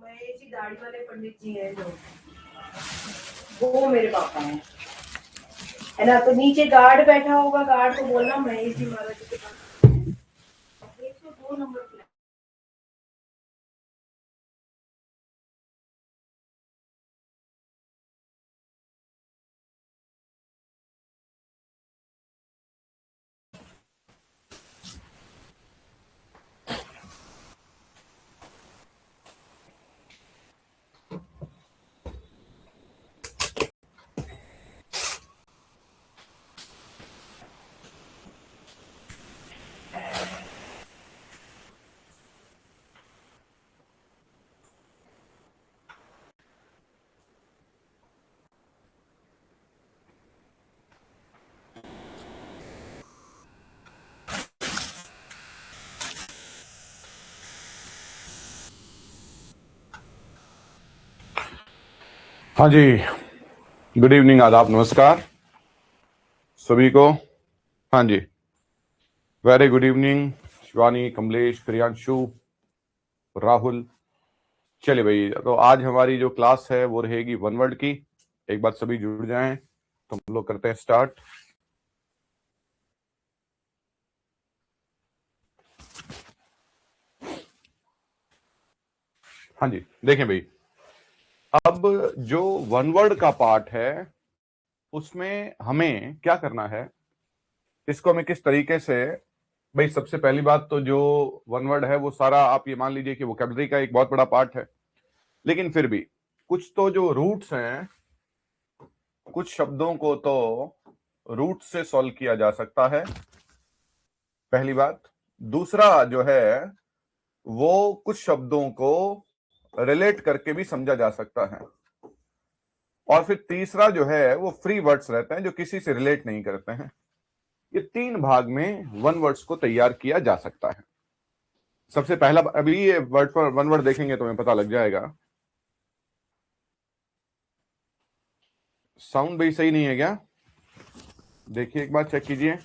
महेश जी दाढ़ी वाले पंडित जी हैं जो, वो मेरे पापा हैं, है ना। तो नीचे गार्ड बैठा होगा, गार्ड को बोलना महेश जी महाराज जी के पास 102 नंबर फ्लैट। हाँ जी, गुड इवनिंग, आदाब, नमस्कार सभी को। हाँ जी, very good evening Shivani, Kamlesh, Priyanshu, Rahul. चलिए भाई, तो आज हमारी जो क्लास है वो रहेगी वन वर्ड की। एक बार सभी जुड़ जाएं तो हम लोग करते हैं स्टार्ट। हाँ जी, देखें भाई, अब जो वन वर्ड का पार्ट है उसमें हमें क्या करना है, इसको हमें किस तरीके से। भाई सबसे पहली बात तो जो वन वर्ड है वो सारा आप ये मान लीजिए कि वोकैबुलरी का एक बहुत बड़ा पार्ट है, लेकिन फिर भी कुछ तो जो रूट्स हैं, कुछ शब्दों को तो रूट से सॉल्व किया जा सकता है, पहली बात। दूसरा जो है वो कुछ शब्दों को रिलेट करके भी समझा जा सकता है, और फिर तीसरा जो है वो फ्री वर्ड्स रहते हैं जो किसी से रिलेट नहीं करते हैं। ये तीन भाग में वन वर्ड्स को तैयार किया जा सकता है। सबसे पहला, अभी ये वर्ड पर वन वर्ड देखेंगे तो हमें पता लग जाएगा। साउंड भी सही नहीं है क्या? देखिए एक बार चेक कीजिए,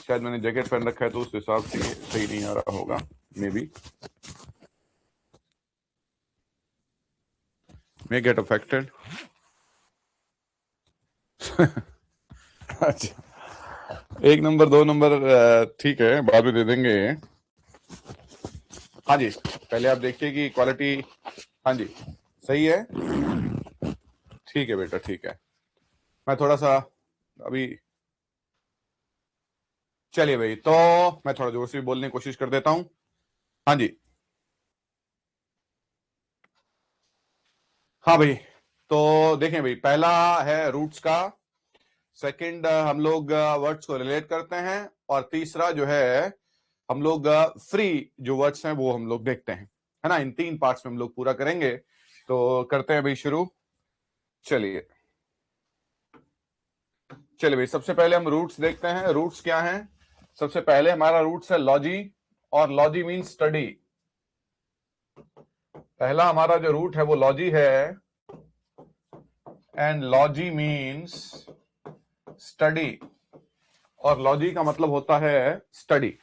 शायद मैंने जैकेट पहन रखा है तो उस हिसाब से सही नहीं आ रहा होगा, may be may get affected. अच्छा, एक नंबर दो नंबर ठीक है, बाद में दे देंगे। हाँ जी, पहले आप देखिए कि क्वालिटी, हाँ जी सही है, ठीक है बेटा, ठीक है। मैं थोड़ा सा अभी, चलिए भाई, तो मैं थोड़ा जोर से बोलने की कोशिश कर देता हूं। हाँ जी, हाँ भाई, तो देखें भाई, पहला है रूट्स का, सेकंड हम लोग वर्ड्स को रिलेट करते हैं, और तीसरा जो है हम लोग फ्री जो वर्ड्स हैं वो हम लोग देखते हैं, है ना। इन तीन पार्ट्स में हम लोग पूरा करेंगे, तो करते हैं भाई शुरू। चलिए चलिए भाई, सबसे पहले हम रूट्स देखते हैं। रूट्स क्या हैं? सबसे पहले हमारा रूट्स है लॉजी, और लॉजी मीन्स स्टडी। पहला हमारा जो रूट है वो लॉजी है, एंड लॉजी मीन्स स्टडी, और लॉजी का मतलब होता है स्टडी।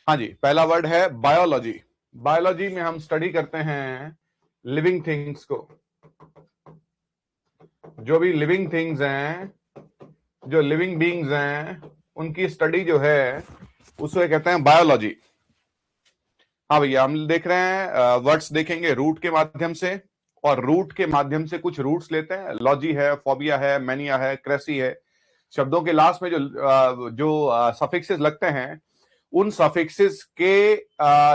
हाँ जी, पहला वर्ड है बायोलॉजी। बायोलॉजी में हम स्टडी करते हैं लिविंग थिंग्स को। जो भी लिविंग थिंग्स हैं, जो लिविंग बीइंग्स हैं, उनकी स्टडी जो है उसे कहते हैं बायोलॉजी। हाँ भैया, हम देख रहे हैं वर्ड्स देखेंगे रूट के माध्यम से, और रूट के माध्यम से कुछ रूट्स लेते हैं। लॉजी है, फोबिया है, मैनिया है, क्रेसी है। शब्दों के लास्ट में जो सफिक्सेस लगते हैं, उन सफिक्सेस के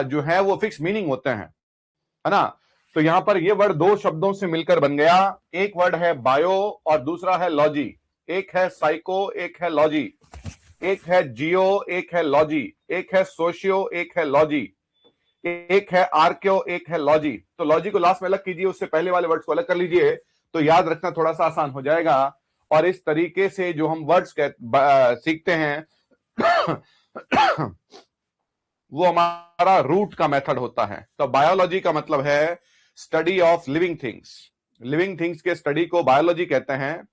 जो है वो फिक्स मीनिंग होते हैं, है ना। तो यहां पर ये वर्ड दो शब्दों से मिलकर बन गया। एक वर्ड है बायो और दूसरा है लॉजी। एक है साइको, एक है लॉजी। एक है जियो, एक है लॉजी। एक है सोशियो, एक है लॉजी। एक है आर्क्यो, एक है लॉजी। तो लॉजी को लास्ट में अलग कीजिए, उससे पहले वाले वर्ड्स को अलग कर लीजिए, तो याद रखना थोड़ा सा आसान हो जाएगा। और इस तरीके से जो हम वर्ड्स सीखते हैं वो हमारा रूट का मेथड होता है। तो बायोलॉजी का मतलब है study of living things. Living things के स्टडी को बायोलॉजी कहते हैं।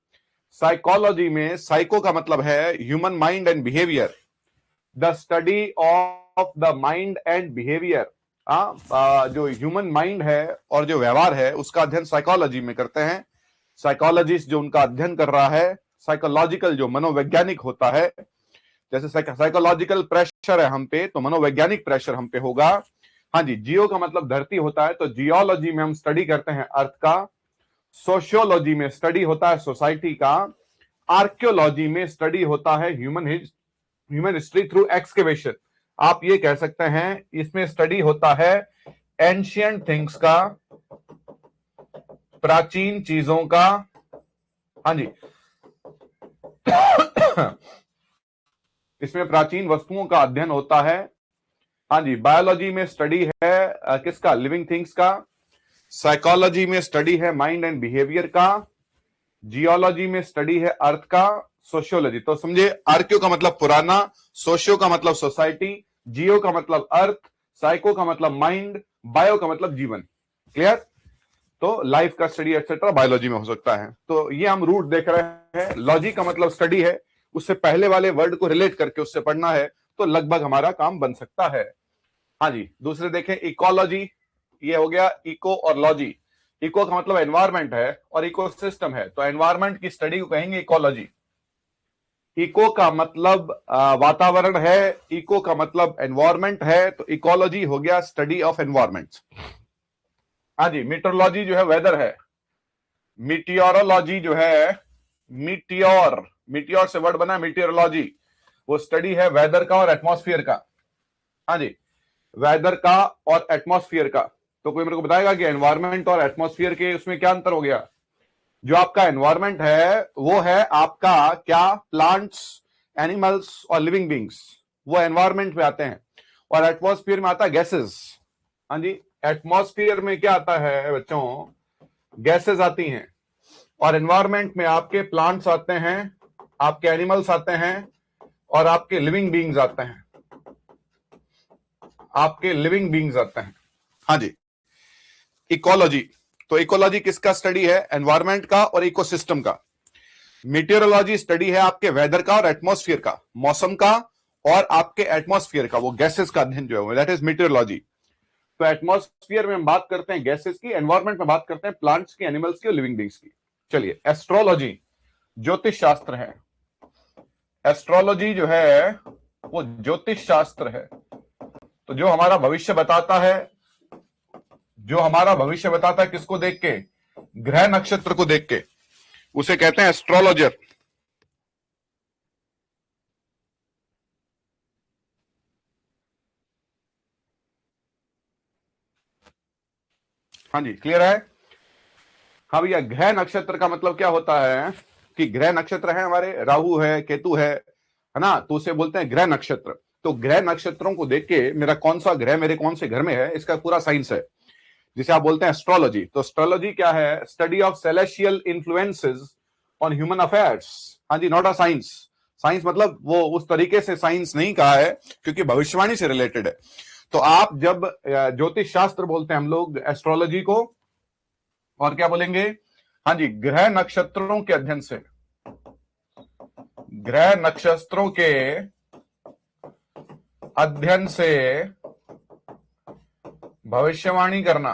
साइकोलॉजी में साइको का मतलब है human mind and behaviour, the study of the mind and behaviour. जो ह्यूमन माइंड है और जो व्यवहार है उसका अध्ययन साइकोलॉजी में करते हैं। साइकोलॉजिस्ट जो उनका अध्ययन कर रहा है, साइकोलॉजिकल जो मनोवैज्ञानिक होता है, जैसे साइकोलॉजिकल प्रेशर है हम पे, तो मनोवैज्ञानिक प्रेशर हम पे होगा। हाँ जी, जियो का मतलब धरती होता है, तो जियोलॉजी में हम स्टडी करते हैं अर्थ का, सोशियोलॉजी में स्टडी होता है सोसाइटी का, आर्कियोलॉजी में स्टडी होता है ह्यूमन हिस्ट्री थ्रू एक्सकेवेशन। आप ये कह सकते हैं इसमें स्टडी होता है एंशियंट थिंग्स का, प्राचीन चीजों का। हाँ जी इसमें प्राचीन वस्तुओं का अध्ययन होता है। हाँ जी, बायोलॉजी में स्टडी है किसका, लिविंग थिंग्स का। साइकोलॉजी में स्टडी है माइंड एंड बिहेवियर का। जियोलॉजी में स्टडी है अर्थ का। सोशियोलॉजी, तो समझे, आर्कियो का मतलब पुराना, सोशियो का मतलब सोसाइटी, जियो का मतलब अर्थ, साइको का मतलब माइंड, बायो का मतलब जीवन। क्लियर? तो लाइफ का स्टडी एक्सेट्रा बायोलॉजी में हो सकता है। तो ये हम रूट देख रहे हैं। लॉजी का मतलब स्टडी है, उससे पहले वाले वर्ड को रिलेट करके उससे पढ़ना है, तो लगभग हमारा काम बन सकता है। हाँ जी, दूसरे देखें, इकोलॉजी, ये हो गया इको और लॉजी। इको का मतलब एनवायरमेंट है और इकोसिस्टम है, तो एनवायरमेंट की स्टडी को कहेंगे इकोलॉजी। इको का मतलब वातावरण है, इको का मतलब एनवायरमेंट है, तो इकोलॉजी हो गया स्टडी ऑफ एनवायरमेंट। हाँ जी, मीटरोलॉजी जो है वेदर है। मीटियोरोलॉजी जो है, मीटियोर से वर्ड बना मीटियोरोलॉजी, वो स्टडी है वेदर का और एटमॉस्फेयर का। हाँ जी, वेदर का और एटमॉस्फेयर का। तो कोई मेरे को बताएगा कि एनवायरमेंट और एटमॉस्फेयर के उसमें क्या अंतर हो गया? जो आपका एनवायरमेंट है वो है आपका क्या, प्लांट्स, एनिमल्स और लिविंग बींग्स, वो एनवायरमेंट में आते हैं। और एटमॉस्फेयर में आता है गैसेस। हाँ जी, एटमॉस्फेयर में क्या आता है बच्चों, गैसेस आती हैं। और एनवायरमेंट में आपके प्लांट्स आते हैं, आपके एनिमल्स आते हैं और आपके लिविंग बींग्स आते हैं, आपके लिविंग बींग्स आते हैं। हाँ जी, इकोलॉजी, तो इकोलॉजी किसका स्टडी है, एनवायरमेंट का और इकोसिस्टम का। मीटियोरोलॉजी स्टडी है आपके वेदर का और एटमॉस्फेयर का, मौसम का और आपके एटमॉस्फेयर का, वो गैसेस का अध्ययन जो है दैट इज मीटियोरोलॉजी। तो एटमॉस्फेयर में हम बात करते हैं गैसेस की, एनवायरमेंट में बात करते हैं प्लांट्स की, एनिमल्स की और लिविंग बींग्स की। चलिए, एस्ट्रोलॉजी ज्योतिष शास्त्र है। एस्ट्रोलॉजी जो है वो ज्योतिष शास्त्र है, तो जो हमारा भविष्य बताता है, जो हमारा भविष्य बताता है किसको देख के, ग्रह नक्षत्र को देख के, उसे कहते हैं एस्ट्रोलॉजर। हाँ जी, क्लियर है? हाँ भैया, ग्रह नक्षत्र का मतलब क्या होता है कि ग्रह नक्षत्र है हमारे, राहु है, केतु है ना, तो उसे बोलते हैं ग्रह नक्षत्र। तो ग्रह नक्षत्रों को देख के मेरा कौन सा ग्रह मेरे कौन से घर में है, इसका पूरा साइंस है, जिसे आप बोलते हैं एस्ट्रोलॉजी। तो एस्ट्रोलॉजी क्या है, study of celestial influences on human affairs. हाँ जी, नॉट अ साइंस। साइंस मतलब वो उस तरीके से साइंस नहीं कहा है, क्योंकि भविष्यवाणी से रिलेटेड है। तो आप जब ज्योतिष शास्त्र बोलते हैं हम लोग एस्ट्रोलॉजी को, और क्या बोलेंगे, हाँ जी, ग्रह नक्षत्रों के अध्ययन से, ग्रह नक्षत्रों के अध्ययन से भविष्यवाणी करना।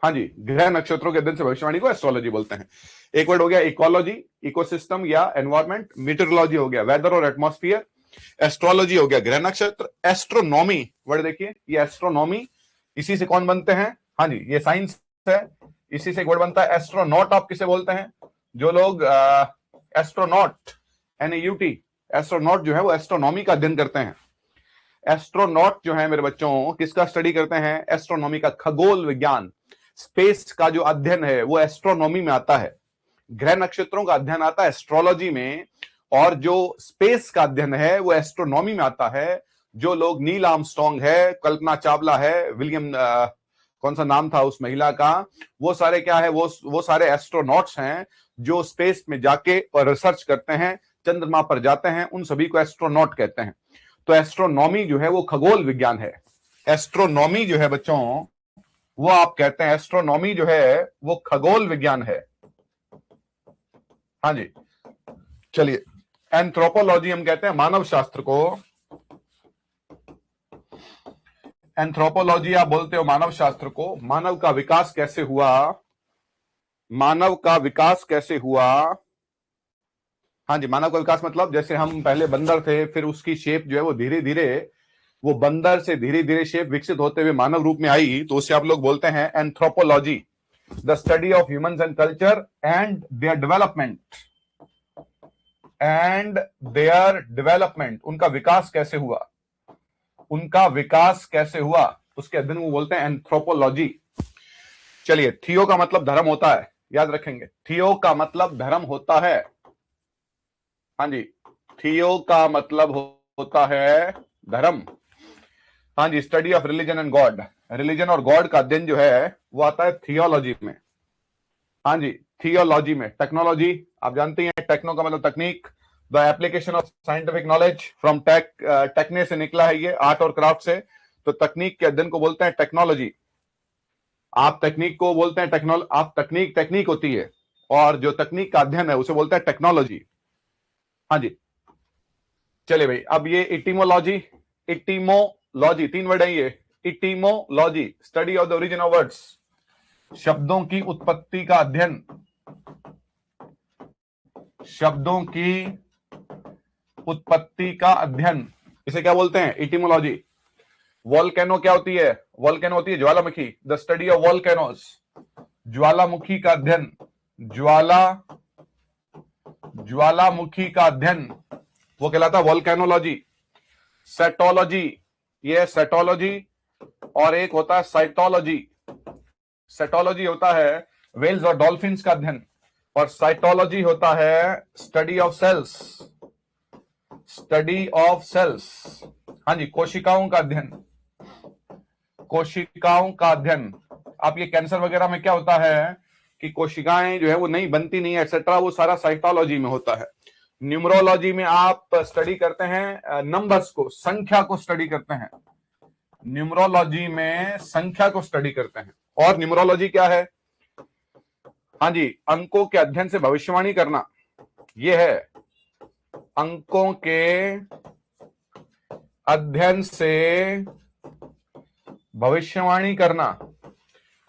हाँ जी, ग्रह नक्षत्रों के अध्ययन से भविष्यवाणी को एस्ट्रोलॉजी बोलते हैं। एक वर्ड हो गया इकोलॉजी, इकोसिस्टम या एनवायरमेंट। मीटरोलॉजी हो गया वेदर और एटमॉस्फेयर। एस्ट्रोलॉजी हो गया ग्रह नक्षत्र। एस्ट्रोनॉमी वर्ड देखिए, ये एस्ट्रोनॉमी, इसी से कौन बनते हैं, हाँ जी, ये साइंस है, इसी से एक वर्ड बनता है एस्ट्रोनॉट। आप किसे बोलते हैं, जो लोग एस्ट्रोनॉट, NAUT, एस्ट्रोनॉट जो है वो एस्ट्रोनॉमी का अध्ययन करते हैं। एस्ट्रोनॉट जो है मेरे बच्चों किसका स्टडी करते हैं, एस्ट्रोनॉमी का, खगोल विज्ञान, स्पेस का जो अध्ययन है वो एस्ट्रोनॉमी में आता है। ग्रह नक्षत्रों का अध्ययन आता है एस्ट्रोलॉजी में, और जो स्पेस का अध्ययन है वो एस्ट्रोनॉमी में आता है। जो लोग, नील आर्मस्ट्रांग है, कल्पना चावला है, विलियम कौन सा नाम था उस महिला का, वो सारे क्या है, वो सारे एस्ट्रोनॉट्स हैं जो स्पेस में जाके और रिसर्च करते हैं, चंद्रमा पर जाते हैं, उन सभी को एस्ट्रोनॉट कहते हैं। तो एस्ट्रोनॉमी जो है वो खगोल विज्ञान है। एस्ट्रोनॉमी जो है बच्चों वो आप कहते हैं, एस्ट्रोनॉमी जो है वो खगोल विज्ञान है। हाँ जी, चलिए, एंथ्रोपोलॉजी हम कहते हैं मानव शास्त्र को। एंथ्रोपोलॉजी आप बोलते हो मानव शास्त्र को। मानव का विकास कैसे हुआ, मानव का विकास कैसे हुआ। हाँ जी, मानव का विकास मतलब जैसे हम पहले बंदर थे, फिर उसकी शेप जो है वो धीरे धीरे, वो बंदर से धीरे धीरे शेप विकसित होते हुए मानव रूप में आई, तो उससे आप लोग बोलते हैं anthropology, the study of humans and culture and their development, and their development, उनका विकास कैसे हुआ, उनका विकास कैसे हुआ, उसके अध्ययन को बोलते हैं एंथ्रोपोलॉजी। चलिए, थियो का मतलब धर्म होता है, याद रखेंगे, थियो का मतलब धर्म होता है। हाँ जी, थियो का मतलब होता है धर्म। हाँ जी, study of religion and god, religion और गॉड का अध्ययन जो है वो आता है थियोलॉजी में। हाँ जी, थियोलॉजी में। टेक्नोलॉजी आप जानते हैं, टेक्नो का मतलब तकनीक, the application of scientific knowledge, from tech, techne से निकला है ये, आर्ट और क्राफ्ट से, तो तकनीक के अध्ययन को बोलते हैं टेक्नोलॉजी। आप तकनीक को बोलते हैं टेक्नोलॉजी, आप तकनीक होती है, और जो तकनीक का अध्ययन है उसे बोलते हैं टेक्नोलॉजी। हाँ जी, चलिए भाई, अब ये इटिमोलॉजी, इटिमोलॉजी 3 वर्ड है ये। Etymology, study of the origin of words, शब्दों की उत्पत्ति का अध्ययन, शब्दों की उत्पत्ति का अध्ययन, इसे क्या बोलते हैं, इटिमोलॉजी। वॉल्केनो क्या होती है, वॉल्केनो होती है ज्वालामुखी, द स्टडी ऑफ वॉल्केनोस, ज्वालामुखी का अध्ययन, ज्वालामुखी का अध्ययन, वो कहलाता है वॉल्केनोलॉजी। सेटोलॉजी, ये सेटोलॉजी, और एक होता है साइटोलॉजी। सेटोलॉजी होता है वेल्स और डॉल्फिन्स का अध्ययन, और साइटोलॉजी होता है study of cells, study of cells. हाँ जी, कोशिकाओं का अध्ययन, कोशिकाओं का अध्ययन। आप ये कैंसर वगैरह में क्या होता है कि कोशिकाएं जो है वो नहीं बनती नहीं है एक्सेट्रा, वो सारा साइटोलॉजी में होता है। न्यूमरोलॉजी में आप स्टडी करते हैं नंबर्स को, संख्या को स्टडी करते हैं, न्यूमरोलॉजी में संख्या को स्टडी करते हैं। और न्यूमरोलॉजी क्या है, हाँ जी, अंकों के अध्ययन से भविष्यवाणी करना, यह है अंकों के अध्ययन से भविष्यवाणी करना।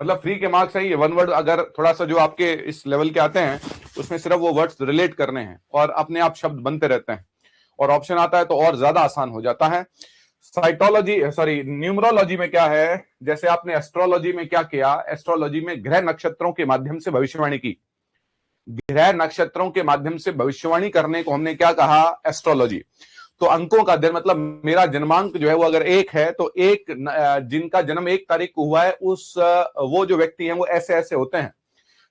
मतलब फ्री के मार्क्स है ये, 1 वर्ड अगर थोड़ा सा जो आपके इस लेवल के आते हैं उसमें सिर्फ वो वर्ड्स रिलेट करने हैं और अपने आप शब्द बनते रहते हैं, और ऑप्शन आता है तो और ज्यादा आसान हो जाता है। साइटोलॉजी, सॉरी, न्यूमरोलॉजी में क्या है, जैसे आपने एस्ट्रोलॉजी में क्या किया, एस्ट्रोलॉजी में ग्रह नक्षत्रों के माध्यम से भविष्यवाणी की, ग्रह नक्षत्रों के माध्यम से भविष्यवाणी करने को हमने क्या कहा, एस्ट्रोलॉजी। तो अंकों का अध्ययन मतलब मेरा जन्मांक जो है वो अगर 1 है तो एक जिनका जन्म 1 तारीख को हुआ है उस वो जो व्यक्ति हैं वो ऐसे ऐसे होते हैं,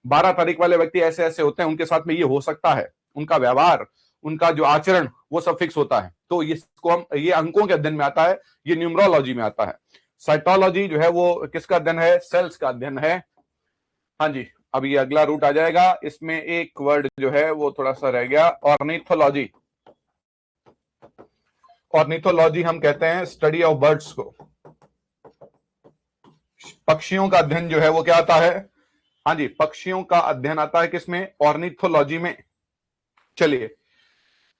12 तारीख वाले व्यक्ति ऐसे ऐसे होते हैं, उनके साथ में ये हो सकता है, उनका व्यवहार, उनका जो आचरण वो सब फिक्स होता है। तो इसको हम, ये अंकों के अध्ययन में आता है, ये न्यूमरोलॉजी में आता है। साइटोलॉजी जो है वो किसका अध्ययन है, सेल्स का अध्ययन है। हाँ जी, अब ये अगला रूट आ जाएगा, इसमें एक वर्ड जो है वो थोड़ा सा रह गया, ऑर्निथोलॉजी। ऑर्निथोलॉजी हम कहते हैं स्टडी ऑफ बर्ड्स को, पक्षियों का अध्ययन जो है वो क्या आता है, हाँ जी, पक्षियों का अध्ययन आता है किसमें, ऑर्निथोलॉजी में। चलिए,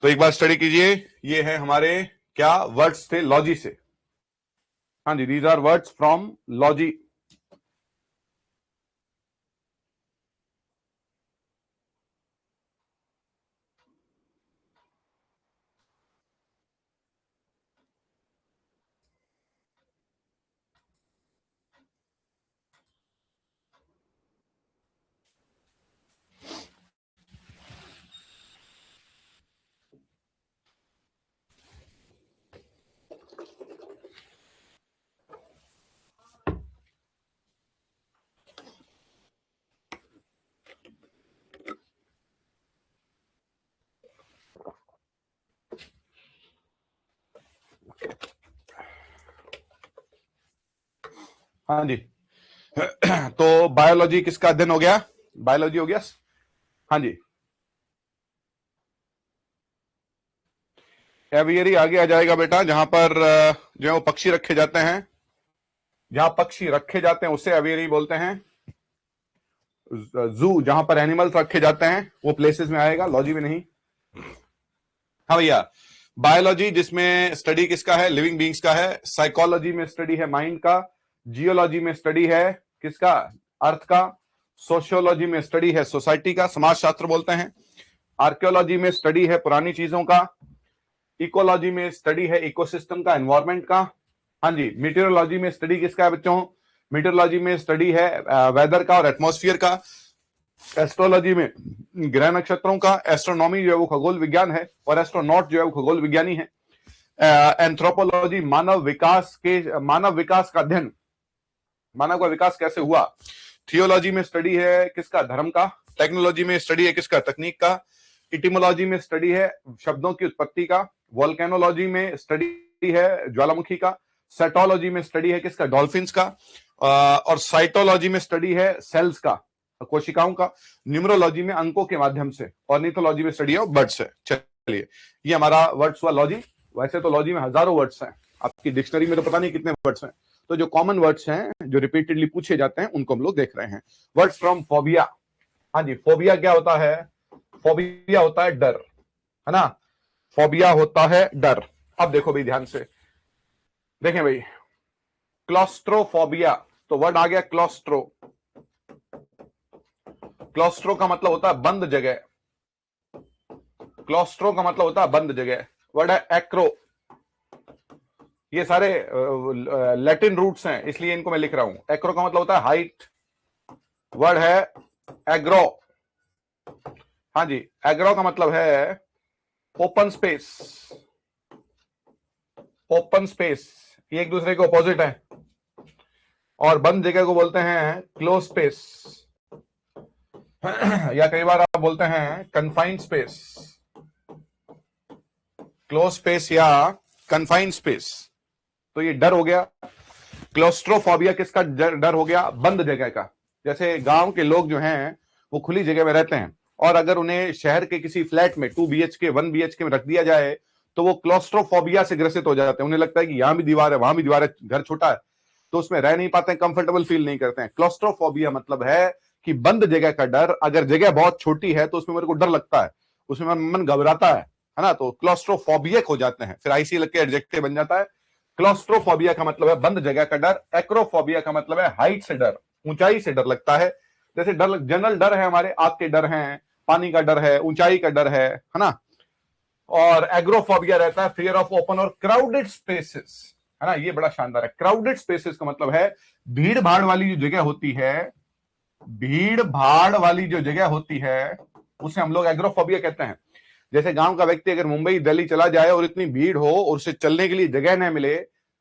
तो एक बार स्टडी कीजिए, ये है हमारे क्या वर्ड्स थे लॉजी से। हाँ जी, these are words from logy. हाँ जी, तो बायोलॉजी किसका अध्ययन हो गया, बायोलॉजी हो गया। हाँ जी, एवियरी आगे आ जाएगा बेटा, जहां पर जो है वो पक्षी रखे जाते हैं, जहां पक्षी रखे जाते हैं उसे एवियरी बोलते हैं। जू जहां पर एनिमल्स रखे जाते हैं वो प्लेसेस में आएगा, लॉजी में नहीं। हाँ भैया, बायोलॉजी जिसमें स्टडी किसका है, लिविंग बींग्स का है। साइकोलॉजी में स्टडी है माइंड का। जियोलॉजी में स्टडी है किसका, अर्थ का। सोशियोलॉजी में स्टडी है सोसाइटी का, समाज शास्त्र बोलते हैं। आर्कियोलॉजी में स्टडी है पुरानी चीजों का। इकोलॉजी में स्टडी है इकोसिस्टम का, एनवायरमेंट का। हाँ जी, मीटेरोलॉजी में स्टडी किसका है बच्चों, मीटेरोलॉजी में स्टडी है वेदर का और एटमॉस्फेयर का। एस्ट्रोलॉजी में ग्रह नक्षत्रों का। एस्ट्रोनॉमी जो है वो खगोल विज्ञान है, और एस्ट्रोनॉट जो है वो खगोल विज्ञानी है। एंथ्रोपोलॉजी मानव विकास का अध्ययन, मानव का विकास कैसे हुआ। थियोलॉजी में स्टडी है किसका, धर्म का। टेक्नोलॉजी में स्टडी है किसका, तकनीक का। इटिमोलॉजी में स्टडी है शब्दों की उत्पत्ति का। वोल्केनोलॉजी में स्टडी है ज्वालामुखी का। सेटोलॉजी में स्टडी है किसका, डॉल्फिन्स का। और साइटोलॉजी में स्टडी है सेल्स का, कोशिकाओं का। न्यूमरोलॉजी में अंकों के माध्यम से। ऑर्निथोलॉजी में स्टडी है बर्ड्स है। चलिए, ये हमारा वर्ड्स हुआ लॉजी। वैसे तो लॉजी में हजारों वर्ड्स हैं, आपकी डिक्शनरी में तो पता नहीं कितने वर्ड्स हैं। तो जो कॉमन वर्ड्स हैं जो रिपीटेडली पूछे जाते हैं उनको हम लोग देख रहे हैं। Words from phobia. हाँ जी, फोबिया क्या होता है, फोबिया होता है डर, है ना। फोबिया होता है डर। अब देखो भाई ध्यान से देखें भाई, क्लॉस्ट्रोफोबिया, तो वर्ड आ गया क्लॉस्ट्रो। क्लॉस्ट्रो का मतलब होता है बंद जगह। क्लॉस्ट्रो का मतलब होता है बंद जगह। वर्ड है एक्रो। ये सारे लैटिन रूट्स हैं इसलिए इनको मैं लिख रहा हूं। एक्रो का मतलब होता है हाइट। वर्ड है एग्रो। हाँ जी, एग्रो का मतलब है ओपन स्पेस। ओपन स्पेस, ये एक दूसरे के ऑपोजिट है। और बंद जगह को बोलते हैं क्लोज स्पेस, या कई बार आप बोलते हैं कन्फाइंड स्पेस। क्लोज स्पेस या कन्फाइंड स्पेस। तो ये डर हो गया। क्लोस्ट्रोफोबिया किसका डर हो गया, बंद जगह का। जैसे गांव के लोग जो हैं वो खुली जगह में रहते हैं, और अगर उन्हें शहर के किसी फ्लैट में 2 BHK 1 BHK में रख दिया जाए तो वो क्लोस्ट्रोफोबिया से ग्रसित हो जाते हैं। उन्हें लगता है कि यहां भी दीवार है वहां भी दीवार है, घर छोटा है, तो उसमें रह नहीं पाते हैं, कंफर्टेबल फील नहीं करते हैं। क्लोस्ट्रोफोबिया मतलब है कि बंद जगह का डर। अगर जगह बहुत छोटी है तो उसमें मेरे को डर लगता है, उसमें मन घबराता है ना, तो क्लोस्ट्रोफोबियक हो जाते हैं। फिर आईसी लग के एडजेक्टिव बन जाता है। क्लोस्ट्रोफोबिया का मतलब है बंद जगह का डर। एक्रोफोबिया का मतलब है हाइट से डर, ऊंचाई से डर लगता है। जैसे डर, जनरल डर है हमारे, आग के डर हैं, पानी का डर है, ऊंचाई का डर है ना। और एग्रोफोबिया रहता है फियर ऑफ ओपन और क्राउडेड स्पेसेस, है ना। ये बड़ा शानदार है। क्राउडेड स्पेसेस का मतलब है भीड़ भाड़ वाली जो जगह होती है, भीड़ भाड़ वाली जो जगह होती है उसे हम लोग एग्रोफोबिया कहते हैं। जैसे गांव का व्यक्ति अगर मुंबई दिल्ली चला जाए और इतनी भीड़ हो और उसे चलने के लिए जगह न मिले,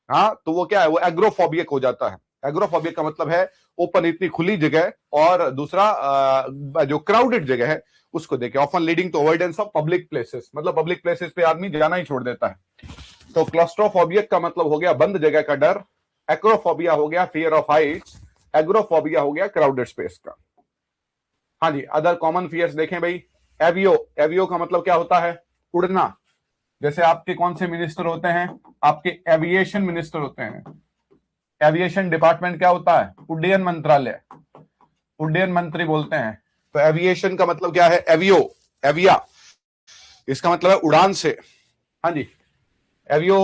हाँ, तो वो क्या है, वो एग्रोफोबिक हो जाता है। एग्रोफोबिक का मतलब है ओपन, इतनी खुली जगह, और दूसरा जो क्राउडेड जगह है उसको देखे। Often leading to avoidance of public places, मतलब पब्लिक प्लेसेस पे आदमी जाना ही छोड़ देता है। तो क्लस्ट्रोफोबिक का मतलब हो गया बंद जगह का डर। एक्रोफोबिया हो गया फियर ऑफ हाइट्स। एग्रोफोबिया हो गया क्राउडेड स्पेस का। हाँ जी, अदर कॉमन फियर्स देखें भाई। एवियो, एवियो का मतलब क्या होता है, उड़ना। जैसे आपके कौन से मिनिस्टर होते हैं, आपके एविएशन मिनिस्टर होते हैं। एविएशन डिपार्टमेंट क्या होता है, उड्डयन मंत्रालय, उड्डयन मंत्री बोलते हैं। तो एविएशन का मतलब क्या है, एवियो, एविया, इसका मतलब है उड़ान से। हाँ जी, एवियो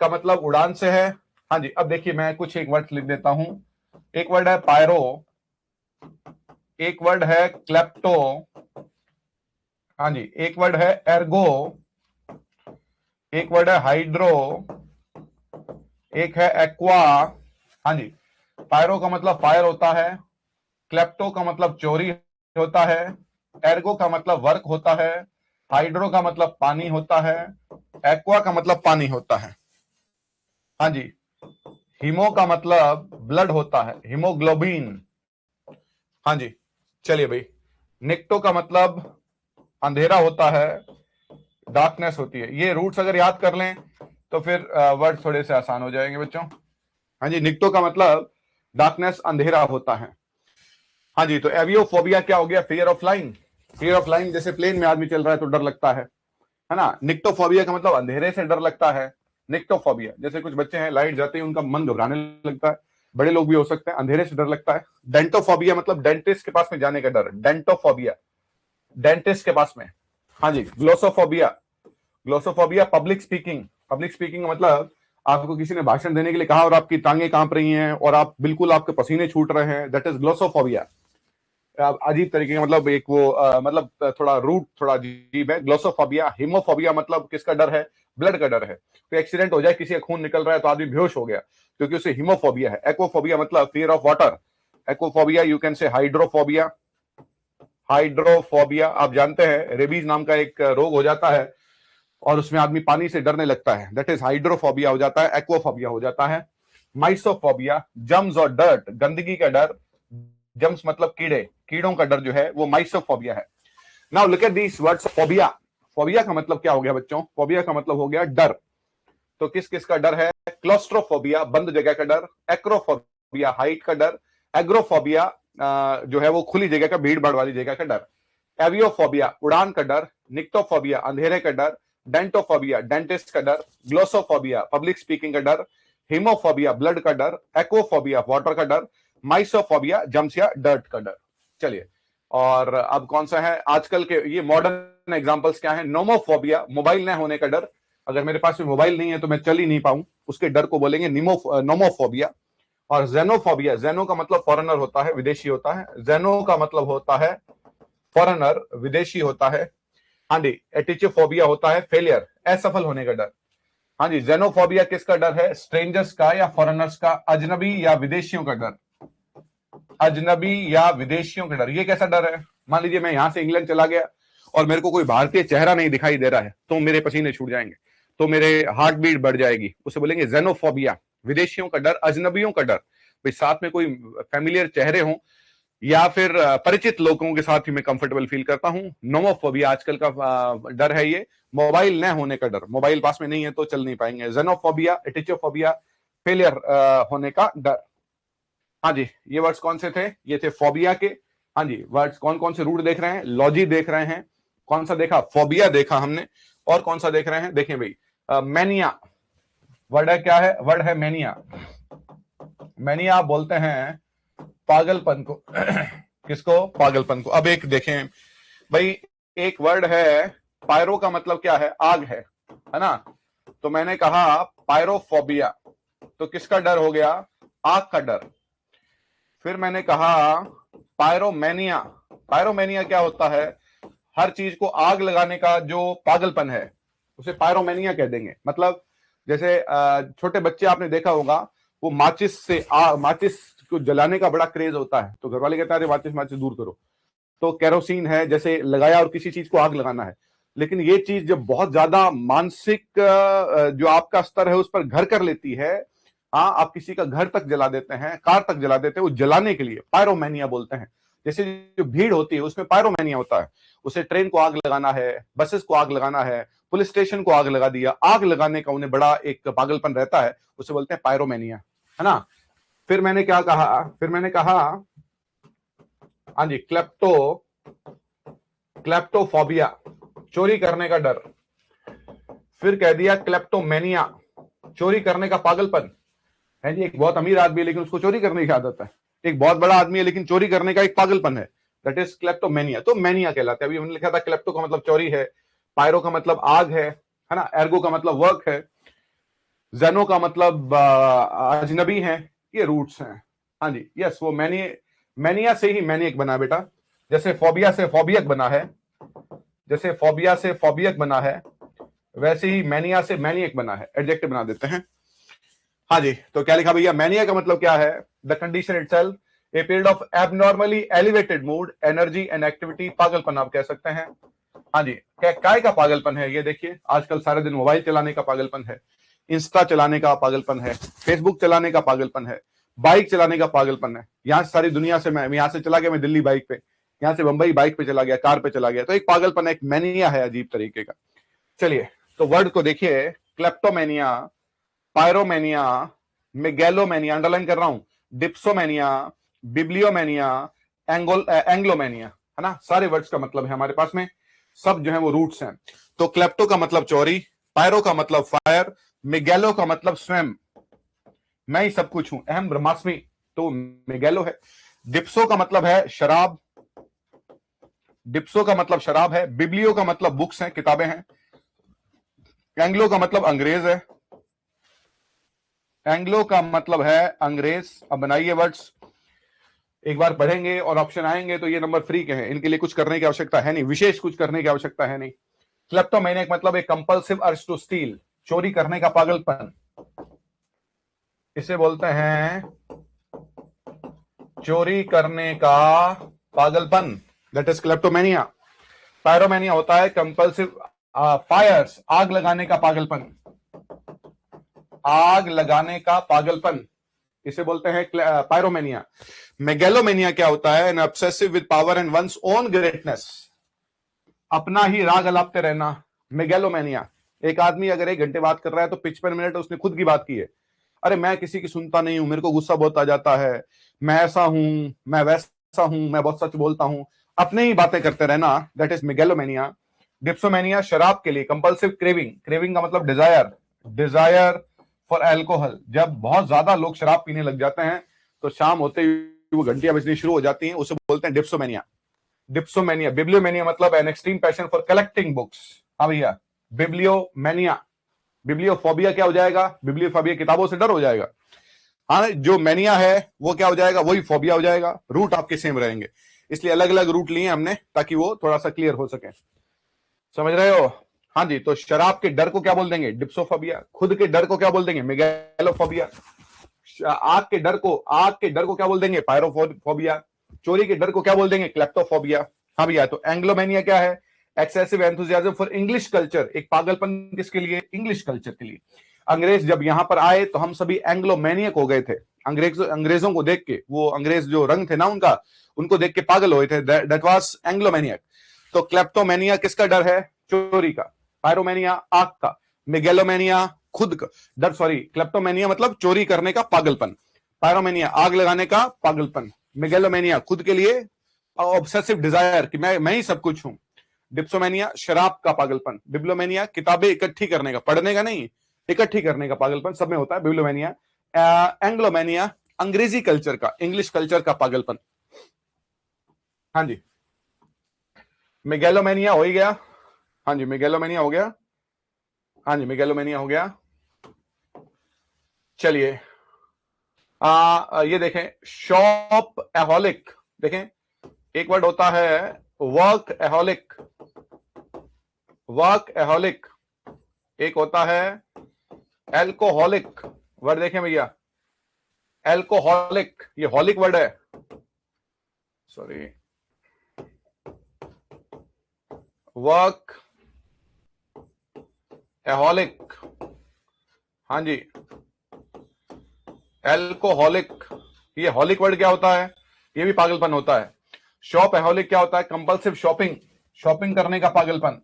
का मतलब उड़ान से है। हाँ जी, अब देखिए मैं कुछ एक वर्ड लिख देता हूं। एक वर्ड है पायरो, एक वर्ड है क्लेप्टो, हाँ जी, एक वर्ड है एर्गो, एक वर्ड है हाइड्रो, एक है एक्वा। हाँ जी, पायरो का मतलब फायर होता है, क्लेप्टो का मतलब चोरी होता है, एर्गो का मतलब वर्क होता है, हाइड्रो का मतलब पानी होता है, एक्वा का मतलब पानी होता है। हाँ जी, हीमो का मतलब ब्लड होता है, हीमोग्लोबिन। हाँ जी, चलिए भाई, निक्टो का मतलब अंधेरा होता है, डार्कनेस होती है। ये रूट्स अगर याद कर लें तो फिर वर्ड थोड़े से आसान हो जाएंगे बच्चों। हाँ जी, निक्टो का मतलब डार्कनेस, अंधेरा होता है। हाँ जी, तो एवियोफोबिया क्या हो गया, fear of flying. Fear of flying, जैसे प्लेन में आदमी चल रहा है तो डर लगता है ना। निक्टोफोबिया का मतलब अंधेरे से डर लगता है। निक्टोफोबिया, जैसे कुछ बच्चे हैं लाइट जाते ही उनका मन घबराने लगता है, बड़े लोग भी हो सकते हैं, अंधेरे से डर लगता है। डेंटोफोबिया मतलब डेंटिस्ट के पास में जाने का डर, डेंटोफोबिया, डेंटिस्ट के पास में। हाँ जी, glossophobia, glossophobia public speaking, public speaking का मतलब आपको किसी ने भाषण देने के लिए कहा और आपकी टांगे कांप रही हैं और आप बिल्कुल आपके पसीने छूट रहे हैं, दैट इज ग्लोसोफोबिया। अजीब तरीके का मतलब एक वो मतलब थोड़ा रूट थोड़ा अजीब है ग्लोसोफोबिया। हीमोफोबिया मतलब किसका डर है? ब्लड का डर है। कोई एक्सीडेंट हो जाए, किसी का खून निकल रहा है तो आदमी बेहोश हो गया क्योंकि उसे हीमोफोबिया है। एक्वाफोबिया मतलब fear of water. Aquaphobia you can say hydrophobia. Hydrophobia आप जानते हैं रेबीज नाम का एक रोग हो जाता है और उसमें आदमी पानी से डरने लगता है, दैट इज हाइड्रोफोबिया हो जाता है। एक्वाफोबिया हो जाता है। माइसोफोबिया जम्स और डर्ट, गंदगी का डर। जम्स मतलब कीड़े, कीड़ों का डर जो है वो माइसोफोबिया है। Now look at these words. Phobia, phobia का मतलब क्या हो गया बच्चों? फोबिया का मतलब हो गया डर। तो किस किस का डर है? क्लोस्ट्रोफोबिया बंद जगह का डर। एक्रोफोबिया हाइट का डर। एग्रोफोबिया जो है वो खुली जगह का, भीड़ भाड़ वाली जगह का डर। एवियोफोबिया उड़ान का डर। निक्टोफोबिया अंधेरे का डर। डेंटोफोबिया डेंटिस्ट का डर। ग्लोसोफोबिया पब्लिक स्पीकिंग का डर। हीमोफोबिया ब्लड का डर। एक्वाफोबिया वाटर का डर। माइसोफोबिया जम्स या डर्ट का डर। चलिए, और अब कौन सा है आजकल के ये मॉडर्न एग्जांपल्स क्या है? नोमोफोबिया मोबाइल न होने का डर, अगर मेरे पास में मोबाइल नहीं है तो मैं चल ही नहीं पाऊं, उसके डर को बोलेंगे नोमोफोबिया। और जेनोफोबिया, जेनो का मतलब फॉरेनर होता है, विदेशी होता है। जेनो का मतलब होता है फॉरेनर, विदेशी होता है। हाँ जी। एटिचोफोबिया होता है फेलियर, असफल होने का डर। हाँ जी। जेनोफोबिया किसका डर है? स्ट्रेंजर्स का या फॉरेनर्स का, अजनबी या विदेशियों का डर। अजनबी या विदेशियों का डर। ये कैसा डर है? मान लीजिए मैं यहां से इंग्लैंड चला गया और मेरे को कोई भारतीय चेहरा नहीं दिखाई दे रहा है तो मेरे पसीने छूट जाएंगे, तो मेरे हार्ट बीट बढ़ जाएगी, उसे बोलेंगे जेनोफोबिया, विदेशियों का डर, अजनबियों का डर। भाई साथ में कोई फैमिलियर चेहरे हों या फिर परिचित लोगों के साथ ही मैं कंफर्टेबल फील करता हूं। नोमोफोबिया आजकल का डर है ये, मोबाइल न होने का डर, मोबाइल पास में नहीं है तो चल नहीं पाएंगे। जेनोफोबिया, एटिचोफोबिया फेलियर होने का डर। हाँ जी। ये वर्ड्स कौन से थे? ये थे फोबिया के। हाँ जी। वर्ड्स कौन कौन से रूट देख रहे हैं? लॉजी देख रहे हैं। कौन सा देखा? फोबिया देखा हमने। और कौन सा देख रहे हैं? देखें भाई, मैनिया वर्ड है, क्या है? वर्ड है मैनिया। मैनिया आप बोलते हैं पागलपन को। किसको? पागलपन को। अब एक देखें भाई, एक वर्ड है पायरो का मतलब क्या है? आग है ना? तो मैंने कहा पायरोफोबिया, तो किसका डर हो गया? आग का डर। फिर मैंने कहा पायरोमेनिया। पायरोमेनिया क्या होता है? हर चीज को आग लगाने का जो पागलपन है उसे पायरोमेनिया कह देंगे। मतलब जैसे छोटे बच्चे आपने देखा होगा, वो माचिस से माचिस को जलाने का बड़ा क्रेज होता है, तो घर वाले कहते हैं अरे माचिस माचिस दूर करो, तो केरोसिन है जैसे लगाया और किसी चीज को आग लगाना है। लेकिन ये चीज जब बहुत ज्यादा मानसिक जो आपका स्तर है उस पर घर कर लेती है, हाँ, आप किसी का घर तक जला देते हैं, कार तक जला देते हैं, वो जलाने के लिए पायरोमेनिया बोलते हैं। जैसे जो भीड़ होती है उसमें पायरोमेनिया होता है। उसे ट्रेन को आग लगाना है, बसेस को आग लगाना है, पुलिस स्टेशन को आग लगा दिया, आग लगाने का उन्हें बड़ा एक पागलपन रहता है, उसे बोलते हैं पायरोमेनिया, है ना? फिर मैंने क्या कहा? फिर मैंने कहा हाँ जी, क्लेप्टोफोबिया, चोरी करने का डर। फिर कह दिया क्लेप्टोमेनिया, चोरी करने का पागलपन है जी। एक बहुत अमीर आदमी है लेकिन उसको चोरी करने की आदत है। एक बहुत बड़ा आदमी है लेकिन चोरी करने का एक पागलपन है, दैट इज क्लेप्टोमेनिया। तो मेनिया कहलाता है। अभी हमने लिखा था क्लेप्टो का मतलब चोरी है, पायरो का मतलब आग है ना? एर्गो का मतलब वर्क है, जेनो का मतलब अजनबी है। ये रूट्स हैं। हाँ जी। यस, वो मैनिया से ही मैनियक बना बेटा। जैसे फोबिया से फोबियक बना है, जैसे फोबिया से फोबियक बना है, वैसे ही मैनिया से मैनियक बना है, एडजेक्टिव बना देते हैं। हाँ जी। तो क्या लिखा भैया? मैनिया का मतलब क्या है? The condition itself, a period of abnormally elevated mood, energy and activity. पागलपन आप कह सकते हैं। हाँ जी। क्या काय का पागलपन है? ये देखिए, आजकल सारे दिन मोबाइल चलाने का पागलपन है, इंस्टा चलाने का पागलपन है, फेसबुक चलाने का पागलपन है, बाइक चलाने का पागलपन है। यहां से सारी दुनिया से मैं यहां से चला गया, मैं दिल्ली बाइक पे, यहां से बंबई बाइक पे चला गया, कार पे चला गया, तो एक पागलपन है, एक मैनिया है अजीब तरीके का। चलिए, तो वर्ड को देखिए, क्लेप्टोमेनिया, पायरोमेनिया, मेगैलोमेनिया, अंडरलाइन कर रहा हूं, डिप्सोमेनिया, बिब्लियोमेनिया, एंग्लोमेनिया, है ना? सारे वर्ड्स का मतलब है हमारे पास में, सब जो है वो रूट्स हैं। तो क्लेप्टो का मतलब चोरी, पायरो का मतलब फायर, मेगैलो का मतलब स्वयं, मैं ही सब कुछ हूं, अहम ब्रह्मास्मि, तो मेगैलो है। डिप्सो का मतलब है शराब, डिप्सो का मतलब शराब है। बिब्लियो का मतलब बुक्स हैं, किताबें हैं। एंग्लो का मतलब अंग्रेज है, एंग्लो का मतलब है अंग्रेज। अब बनाइए वर्ड्स, एक बार पढ़ेंगे और ऑप्शन आएंगे तो ये नंबर फ्री के हैं, इनके लिए कुछ करने की आवश्यकता है नहीं, विशेष कुछ करने की आवश्यकता है नहीं। क्लेप्टोमैनियक मतलब एक कंपल्सिव अर्ज टू स्टील, चोरी करने का पागलपन, इसे बोलते हैं चोरी करने का पागलपन, दैट इज क्लेप्टोमेनिया। पायरोमेनिया होता है कंपल्सिव फायर्स, आग लगाने का पागलपन, आग लगाने का पागलपन, इसे बोलते हैं पायरोमेनिया। मेगेलोमेनिया क्या होता है? An obsessive with power and one's own greatness, अपना ही राग अलापते रहना, मेगेलोमेनिया। एक आदमी अगर 1 घंटे बात कर रहा है तो 55 मिनट उसने खुद की बात की है, अरे मैं किसी की सुनता नहीं हूं, मेरे को गुस्सा बहुत आ जाता है, मैं ऐसा हूं, मैं वैसा हूं, मैं बहुत सच बोलता हूं, अपने ही बातें करते रहना, दैट इज मेगेलोमेनिया। डिप्सोमेनिया शराब के लिए कंपल्सिव क्रेविंग, क्रेविंग का मतलब डिजायर, डिजायर फॉर एल्कोहल, जब बहुत ज्यादा लोग शराब पीने लग जाते हैं तो शाम होते ही वो घंटियां बजनी शुरू हो जाती हैं, उसे बोलते हैं डिप्सोमेनिया। डिप्सोमेनिया। बिब्लियोमेनिया मतलब an extreme passion for collecting books. हाँ भैया, बिब्लियोमेनिया। बिब्लियोफोबिया क्या हो जाएगा? बिब्लियोफोबिया किताबों से डर हो जाएगा। हाँ, जो मेनिया है वो क्या हो जाएगा? वही फोबिया हो जाएगा, रूट आपके सेम रहेंगे, इसलिए अलग अलग रूट लिए हमने ताकि वो थोड़ा सा क्लियर हो सके। समझ रहे हो? हाँ जी। तो शराब के डर को क्या बोल देंगे? डिप्सोफोबिया। खुद के डर को क्या बोल देंगे? मेगैलोफोबिया। आग के डर को क्या बोल देंगे? पायरोफोबिया। चोरी के डर को क्या बोल देंगे? क्लेप्टोफोबिया। हाँ भैया। तो एंग्लोमेनिया क्या है? Excessive enthusiasm for English culture, एक पागलपन किसके लिए? इंग्लिश कल्चर के लिए। अंग्रेज जब यहां पर आए तो हम सभी एंग्लोमेनियक हो गए थे, अंग्रेजों को देख के, वो अंग्रेज जो रंग थे ना उनका, उनको देख के पागल हुए थे, दैट वाज एंग्लोमेनियक। तो क्लेप्टोमेनिया किसका डर है? चोरी का। पायरोमेनिया आग का। मेगेलोमेनिया खुद का डर, सॉरी, क्लेप्टोमेनिया मतलब चोरी करने का पागलपन, पायरोमेनिया आग लगाने का पागलपन, मेगेलोमेनिया खुद के लिए ऑब्सेसिव डिजायर कि मैं ही सब कुछ हूं, डिप्सोमेनिया शराब का पागलपन, बिब्लोमेनिया किताबें इकट्ठी करने का, पढ़ने का नहीं, इकट्ठी करने का पागलपन, सब में होता है बिब्लोमेनिया। एंग्लोमेनिया अंग्रेजी कल्चर का, इंग्लिश कल्चर का पागलपन। हाँ जी। मेगेलोमेनिया हो ही गया। हाँ जी, मेगेलोमेनिया हो गया। हाँ जी, मेगेलोमेनिया हो गया। चलिए, ये देखें, शॉप एहोलिक। देखें, एक वर्ड होता है वर्क एहोलिक, वर्क एहोलिक, एक होता है एल्कोहलिक। वर्ड देखें भैया, एल्कोहलिक, ये हॉलिक वर्ड है, सॉरी, वर्क एहोलिक। हाँ जी, एल्कोहलिक, ये हॉलिक वर्ड क्या होता है? ये भी पागलपन होता है। शॉप एहोलिक क्या होता है? कंपल्सिव शॉपिंग, शॉपिंग करने का पागलपन,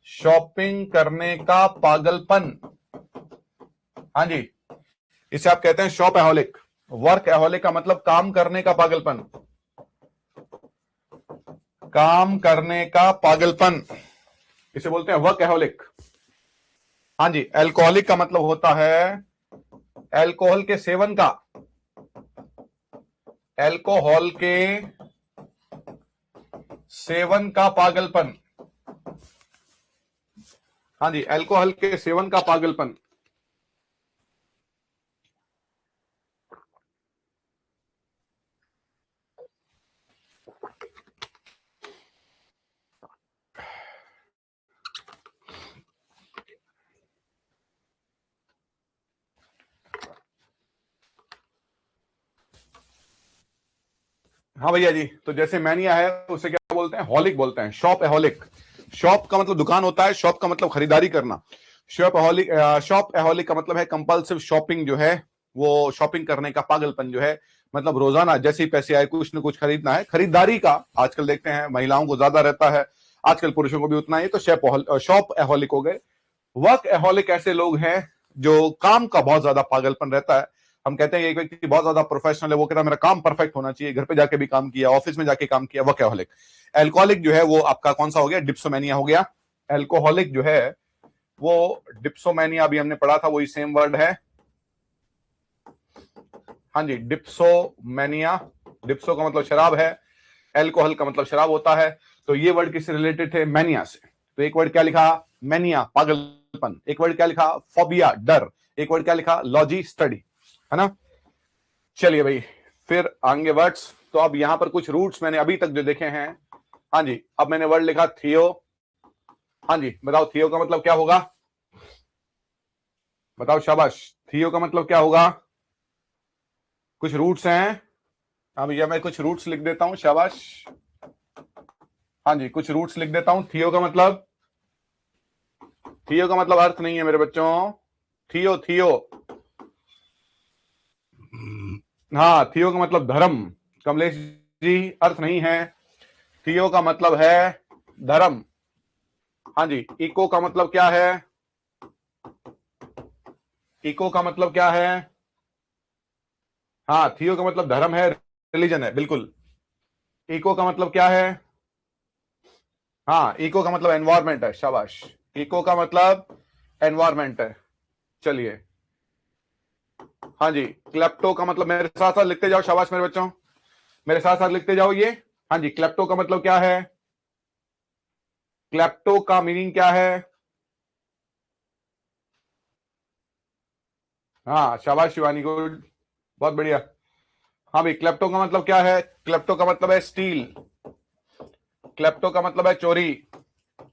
शॉपिंग करने का पागलपन। हाँ जी, इसे आप कहते हैं शॉप एहोलिक। वर्क एहोलिक का मतलब काम करने का पागलपन, काम करने का पागलपन, इसे बोलते हैं वर्क एहोलिक। हाँ जी, एल्कोहलिक का मतलब होता है एल्कोहल के सेवन का, एल्कोहल के सेवन का पागलपन। हाँ जी, एल्कोहल के सेवन का पागलपन। हाँ भैया जी, तो जैसे मैनिया है उसे क्या बोलते हैं? हॉलिक बोलते हैं, शॉप एहोलिक। शॉप का मतलब दुकान होता है, शॉप का मतलब खरीदारी करना। शॉप एहोलिक, शॉप एहोलिक का मतलब है कंपल्सिव शॉपिंग, जो है वो शॉपिंग करने का पागलपन, जो है मतलब रोजाना जैसे ही पैसे आए कुछ न कुछ खरीदना है, खरीदारी का। आजकल देखते हैं महिलाओं को ज्यादा रहता है, आजकल पुरुषों को भी उतना ही, तो शॉप एहोलिक हो गए। वर्क एहोलिक ऐसे लोग हैं जो काम का बहुत ज्यादा पागलपन रहता है। हम कहते हैं एक व्यक्ति बहुत ज्यादा प्रोफेशनल है, वो कहता है मेरा काम परफेक्ट होना चाहिए, घर पे जाके भी काम किया, ऑफिस में जाके काम किया, वर्कहोलिक। एल्कोहलिक जो है वो आपका कौन सा हो गया? डिप्सोमेनिया हो गया। एल्कोहलिक जो है वो डिप्सोमेनिया अभी हमने पढ़ा था, वही सेम वर्ड है। हाँ जी, डिप्सोमेनिया, डिप्सो का मतलब शराब है, एल्कोहल का मतलब शराब होता है। तो ये वर्ड किससे रिलेटेड थे? मैनिया से। तो एक वर्ड क्या लिखा, मैनिया पागलपन, एक वर्ड क्या लिखा, फोबिया डर, एक वर्ड क्या लिखा, लॉजी स्टडी, है ना। चलिए भाई फिर आगे वर्ड्स। तो अब यहां पर कुछ रूट्स मैंने अभी तक जो देखे हैं। हाँ जी, अब मैंने वर्ड लिखा थियो। हाँ जी बताओ थियो का मतलब क्या होगा, बताओ शाबाश, थियो का मतलब क्या होगा। कुछ रूट्स हैं। हाँ भैया मैं कुछ रूट्स लिख देता हूं, शाबाश। हाँ जी कुछ रूट्स लिख देता हूं। थियो का मतलब, थियो का मतलब अर्थ नहीं है मेरे बच्चों, थियो थियो, हाँ थियो का मतलब धर्म, कमलेश जी अर्थ नहीं है, थियो का मतलब है धर्म। हाँ जी इको का मतलब क्या है, इको का मतलब क्या है, हाँ थियो का मतलब धर्म है, रिलीजन है, बिल्कुल। इको का मतलब क्या है, हाँ इको का मतलब एनवायरमेंट है, शाबाश, इको का मतलब एनवायरमेंट है। चलिए हाँ जी क्लेप्टो का मतलब, मेरे साथ साथ लिखते जाओ, शाबाश मेरे बच्चों, मेरे साथ साथ लिखते जाओ ये। हाँ जी क्लेप्टो का मतलब क्या है, क्लेप्टो का मीनिंग क्या है, हाँ शाबाश शिवानी गुड, बहुत बढ़िया। हाँ भाई क्लेप्टो का मतलब क्या है, क्लेप्टो का मतलब है स्टील, क्लेप्टो का मतलब है चोरी।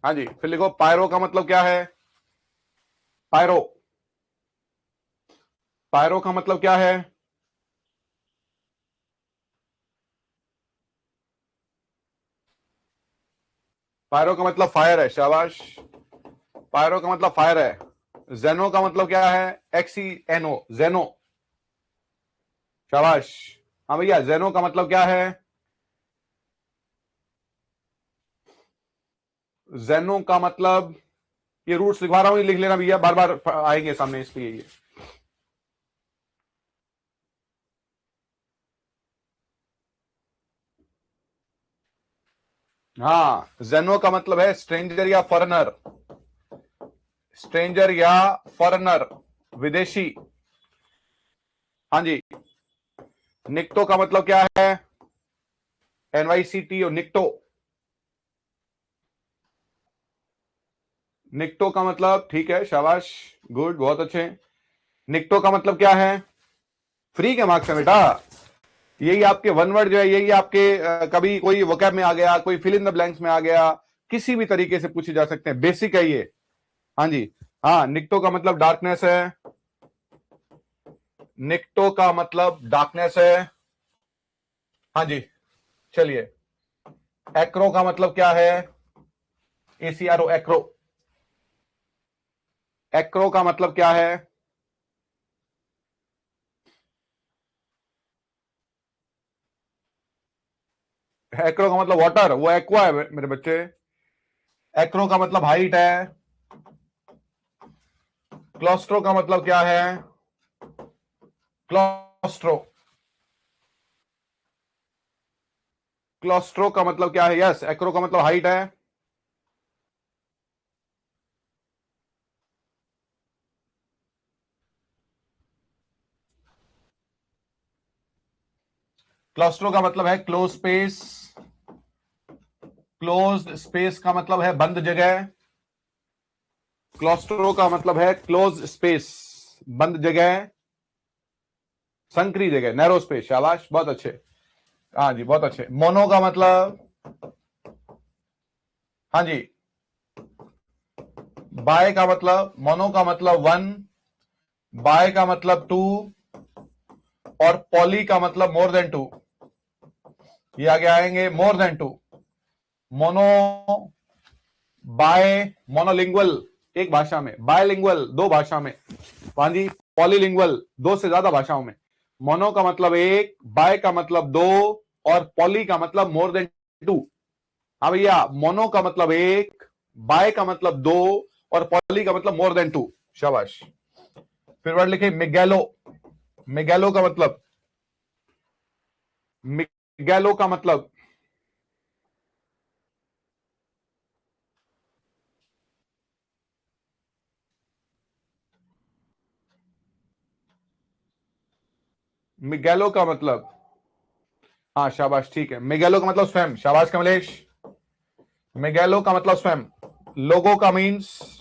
हाँ जी फिर लिखो पायरो का मतलब क्या है, पायरो, पायरो का मतलब क्या है, पायरो का मतलब फायर है, शाबाश, पायरो का मतलब फायर है। जेनो का मतलब क्या है, एक्सी एनो, जेनो, शाबाश। हाँ भैया जेनो का मतलब क्या है, जेनो का मतलब, ये रूट्स लिखवा रहा हूं, ये लिख लेना भैया, बार बार आएंगे सामने इसलिए ये। हाँ जेनो का मतलब है स्ट्रेंजर या फॉरेनर, स्ट्रेंजर या फॉरेनर, विदेशी। हाँ जी निक्टो का मतलब क्या है, NYCTO, निक्टो, निक्टो का मतलब, ठीक है शाबाश, गुड, बहुत अच्छे। निक्टो का मतलब क्या है, फ्री के मार्क्स है बेटा, यही आपके वन वर्ड जो है, यही आपके कभी कोई वोकैब में आ गया, कोई फिल इन द ब्लैंक्स में आ गया, किसी भी तरीके से पूछे जा सकते हैं, बेसिक है ये। हाँ जी हाँ निक्टो का मतलब डार्कनेस है, निक्टो का मतलब डार्कनेस है। हाँ जी चलिए एक्रो का मतलब क्या है, ACRO, एक्रो, एक्रो का मतलब क्या है, एक्रो का मतलब वाटर, वो एक्वा है मेरे बच्चे। एक्रो का मतलब हाइट है। क्लोस्ट्रो का मतलब क्या है, क्लोस्ट्रो, क्लोस्ट्रो का मतलब क्या है, यस एक्रो का मतलब हाइट है। क्लोस्ट्रो का मतलब है क्लोज स्पेस, क्लोज्ड स्पेस का मतलब है बंद जगह, क्लोस्ट्रो का मतलब है क्लोज स्पेस, बंद जगह, संकरी जगह, नैरो स्पेस, शाबाश बहुत अच्छे। हाँ जी बहुत अच्छे। मोनो का मतलब, हाँ जी बाय का मतलब, मोनो का मतलब वन, बाय का मतलब टू, और पॉली का मतलब मोर देन टू, ये आगे आएंगे, more than two, mono, bi, monolingual एक भाषा में, बायलिंगुअल दो भाषा में, हाँ जी पॉलीलिंगुअल दो से ज्यादा भाषाओं में। मोनो का मतलब एक, बाय का मतलब दो, और पॉली का मतलब मोर देन टू। हाँ भैया मोनो का मतलब एक, बाय का मतलब दो, और पॉली का मतलब मोर देन टू, शाबाश। फिर वर्ड लिखे मिगैलो, मिगैलो का मतलब, मिगैलो का मतलब, मिगैलो का मतलब, हाँ शाबाश ठीक है, मिगैलो का मतलब स्वयं, शाबाश कमलेश, मिगैलो का मतलब स्वयं। लोगो का मीन्स,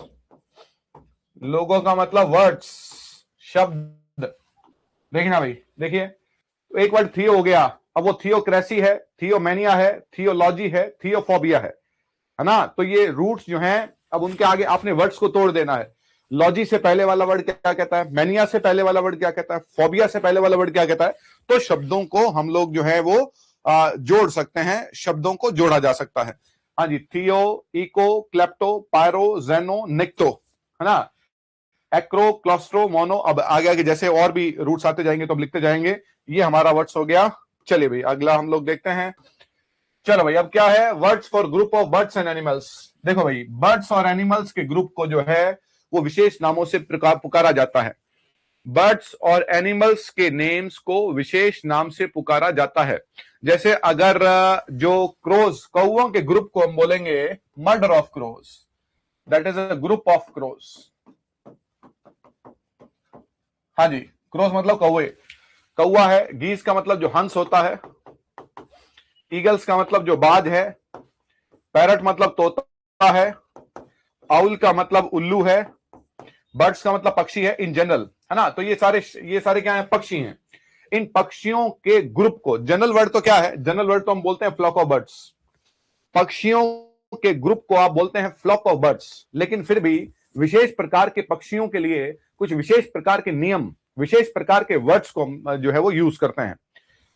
लोगो का मतलब वर्ड्स, शब्द। देखिए ना भाई, देखिए एक वर्ड थियो हो गया, अब वो थियोक्रेसी है, थियोमेनिया है, थियोलॉजी है, थियोफोबिया है ना। तो ये रूट्स जो हैं, अब उनके आगे आपने वर्ड्स को तोड़ देना है। लॉजी से पहले वाला वर्ड क्या कहता है, मैनिया से पहले वाला वर्ड क्या कहता है, फोबिया से पहले वाला वर्ड क्या कहता है। तो शब्दों को हम लोग जो है वो जोड़ सकते हैं, शब्दों को जोड़ा जा सकता है। हाँ जी, थियो, इको, क्लेप्टो, पायरो, जेनो, निक्टो, है ना, एक्रो, क्लॉस्ट्रो, मोनो। अब आगे आगे जैसे और भी रूट्स आते जाएंगे तो हम लिखते जाएंगे। ये हमारा वर्ड्स हो गया। चलिए भाई अगला हम लोग देखते हैं। चलो भाई अब क्या है, words for group of birds and animals. देखो भाई, बर्ड्स और एनिमल्स के ग्रुप को जो है वो विशेष नामों से पुकारा जाता है। बर्ड्स और एनिमल्स के नेम्स को विशेष नाम से पुकारा जाता है। जैसे अगर जो क्रोज, कौओं के ग्रुप को हम बोलेंगे murder of crows, that is a group of crows. हाँ जी, क्रोज मतलब कौवे, कौआ है। गीज का मतलब जो हंस होता है। ईगल्स का मतलब जो बाज है। पैरट मतलब तोता है। आउल का मतलब उल्लू है। बर्ड्स का मतलब पक्षी है इन जनरल, है ना। तो ये सारे क्या है, पक्षी हैं। इन पक्षियों के ग्रुप को, जनरल वर्ड तो क्या है, जनरल वर्ड तो हम बोलते हैं फ्लॉक ऑफ बर्ड्स। पक्षियों के ग्रुप को आप बोलते हैं फ्लॉक ऑफ बर्ड्स। लेकिन फिर भी विशेष प्रकार के पक्षियों के लिए कुछ विशेष प्रकार के नियम, विशेष प्रकार के वर्ड्स को जो है वो यूज करते हैं।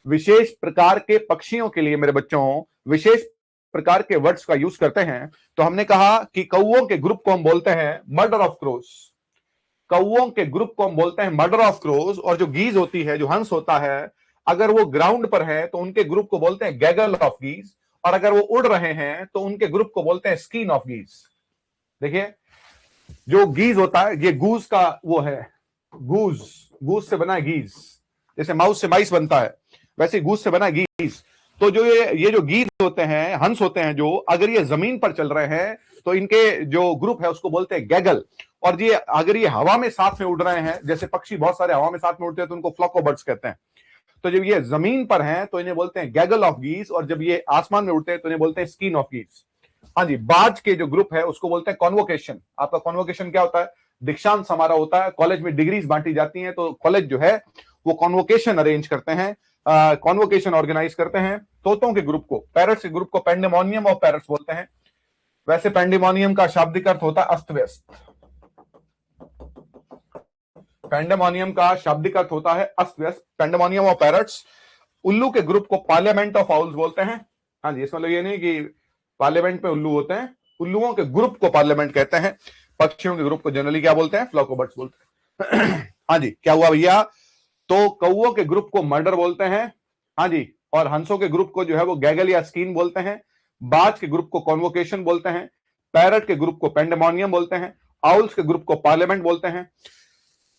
विशेष प्रकार के पक्षियों के लिए मेरे बच्चों विशेष प्रकार के वर्ड्स का यूज करते हैं। तो हमने कहा कि कौओं के ग्रुप को हम बोलते हैं मर्डर ऑफ क्रोज। कौओं के ग्रुप को हम बोलते हैं मर्डर ऑफ क्रोज। और जो गीज होती है, जो हंस होता है, अगर वो ग्राउंड पर है तो उनके ग्रुप को बोलते हैं गैगल ऑफ गीज। और अगर वो उड़ रहे हैं तो उनके ग्रुप को बोलते हैं स्कीन ऑफ गीज। देखिए, जो गीज होता है ये गूज का वो है, गूज, गूज से बना है गीज। जैसे माउस से माइस बनता है, वैसे गूज से बना है गीज। तो जो ये जो गीज होते हैं, हंस होते हैं, जो अगर ये जमीन पर चल रहे हैं तो इनके जो ग्रुप है उसको बोलते हैं गैगल। और ये अगर ये हवा में साथ में उड़ रहे हैं, जैसे पक्षी बहुत सारे हवा में साथ में उड़ते हैं तो उनको फ्लॉक ऑफ बर्ड्स कहते हैं। तो जब ये जमीन पर हैं तो इन्हें बोलते हैं गैगल ऑफ गीज। और जब ये आसमान में उड़ते हैं तो इन्हें बोलते हैं स्कीन ऑफ गीज। हाँ जी, बाज के जो ग्रुप है उसको बोलते हैं कॉन्वोकेशन। आपका कॉन्वोकेशन क्या होता है, दीक्षांत समारोह होता है, कॉलेज में डिग्रीज बांटी जाती हैं, तो कॉलेज जो है वो कॉन्वोकेशन अरेंज करते हैं, कॉन्वोकेशन ऑर्गेनाइज करते हैं। तोतों के ग्रुप को, पैरट्स के ग्रुप को पेंडेमोनियम ऑफ पैरट्स बोलते हैं। वैसे पेंडेमोनियम का शाब्दिक अर्थ होता है अस्त व्यस्त। पेंडेमोनियम का शाब्दिक अर्थ होता है अस्त व्यस्त, पेंडेमोनियम ऑफ पैरट्स। उल्लू के ग्रुप को पार्लियामेंट ऑफ आउल्स बोलते हैं। हाँ जी, इसमें मतलब ये नहीं कि पार्लियामेंट में उल्लू होते हैं, उल्लुओं के ग्रुप को पार्लियामेंट कहते हैं। पक्षियों के ग्रुप को जनरली क्या बोलते हैं, फ्लॉक ऑफ बर्ड्स बोलते हैं। हाँ जी, क्या हुआ भैया, तो कौओं के ग्रुप को मर्डर बोलते हैं। हाँ जी, और हंसों के ग्रुप को जो है वो गैगल या स्कीन बोलते हैं। बाज के ग्रुप को कॉन्वोकेशन बोलते हैं। पैरट के ग्रुप को पेंडेमोनियम बोलते हैं। आउल्स के ग्रुप को पार्लियामेंट बोलते हैं।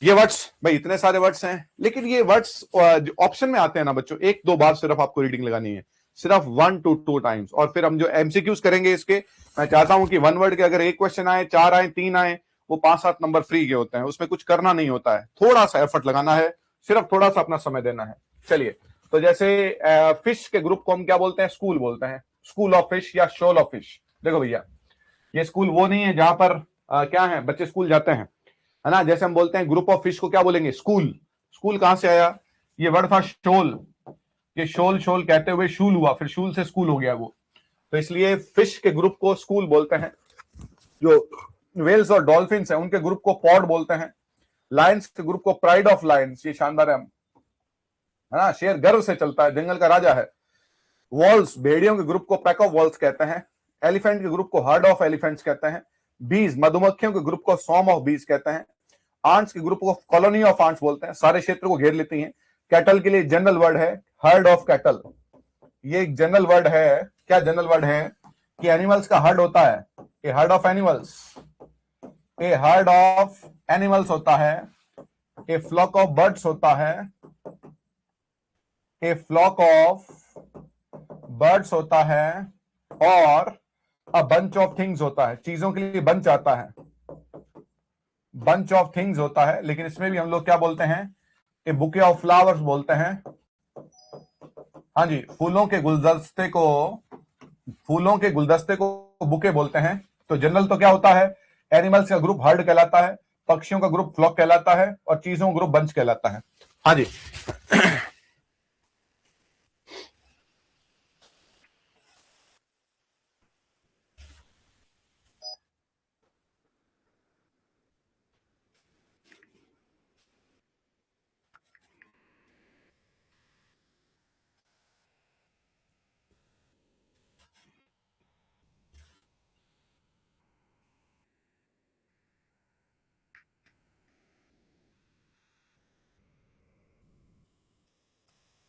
ये वर्ड्स भाई, इतने सारे वर्ड्स हैं, लेकिन ये वर्ड्स जो ऑप्शन में आते हैं ना बच्चों, एक दो बार सिर्फ आपको रीडिंग लगानी है, सिर्फ 1 to 2 टाइम्स। और फिर हम जो एमसीक्यूज करेंगे इसके, मैं चाहता हूं कि 1 वर्ड के अगर एक क्वेश्चन आए, 4 आए, 3 आए, वो 5-7 नंबर फ्री के होते हैं, उसमें कुछ करना नहीं होता है, थोड़ा सा एफर्ट लगाना है, सिर्फ थोड़ा सा अपना समय देना है। चलिए, तो जैसे फिश के ग्रुप को हम क्या बोलते हैं, स्कूल बोलते हैं, स्कूल ऑफ फिश या शोल ऑफ फिश। देखो भैया, ये स्कूल वो नहीं है जहां पर क्या है, बच्चे स्कूल जाते हैं, है ना। जैसे हम बोलते हैं ग्रुप ऑफ फिश को क्या बोलेंगे, स्कूल। स्कूल कहां से आया, ये वर्ड था शोल। ये शोल शोल कहते हुए शूल हुआ, फिर शूल से स्कूल हो गया वो, तो इसलिए फिश के ग्रुप को स्कूल बोलते हैं। जो वेल्स और डॉल्फिन्स हैं उनके ग्रुप को पॉड बोलते हैं। लायंस के ग्रुप को प्राइड ऑफ लायंस, ये शानदार है ना, शेर गर्व से चलता है, जंगल का राजा है। वॉल्स, भेड़ियों के ग्रुप को पैक ऑफ वॉल्स कहते हैं। एलिफेंट के ग्रुप को हर्ड ऑफ एलिफेंट्स कहते हैं। बीज, मधुमक्खियों के ग्रुप को स्वॉर्म ऑफ बीज कहते हैं। आंट्स के ग्रुप को कॉलोनी ऑफ आंट्स बोलते हैं, सारे क्षेत्र को घेर लेती हैं। कैटल के लिए जनरल वर्ड है हर्ड ऑफ कैटल, ये एक जनरल वर्ड है। क्या जनरल वर्ड है कि एनिमल्स का हर्ड होता है, a herd of animals, a herd of animals होता है, ए फ्लॉक ऑफ बर्ड्स होता है, ए फ्लॉक ऑफ बर्ड्स होता है, और अ बंच ऑफ थिंग्स होता है, चीजों के लिए बंच आता है, बंच ऑफ थिंग्स होता है। लेकिन इसमें भी हम लोग क्या बोलते हैं, ए बुके ऑफ फ्लावर्स बोलते हैं। हाँ जी, फूलों के गुलदस्ते को बुके बोलते हैं। तो जनरल तो क्या होता है, एनिमल्स का ग्रुप हर्ड कहलाता है, पक्षियों का ग्रुप फ्लॉक कहलाता है, और चीजों का ग्रुप बंच कहलाता है। हाँ जी।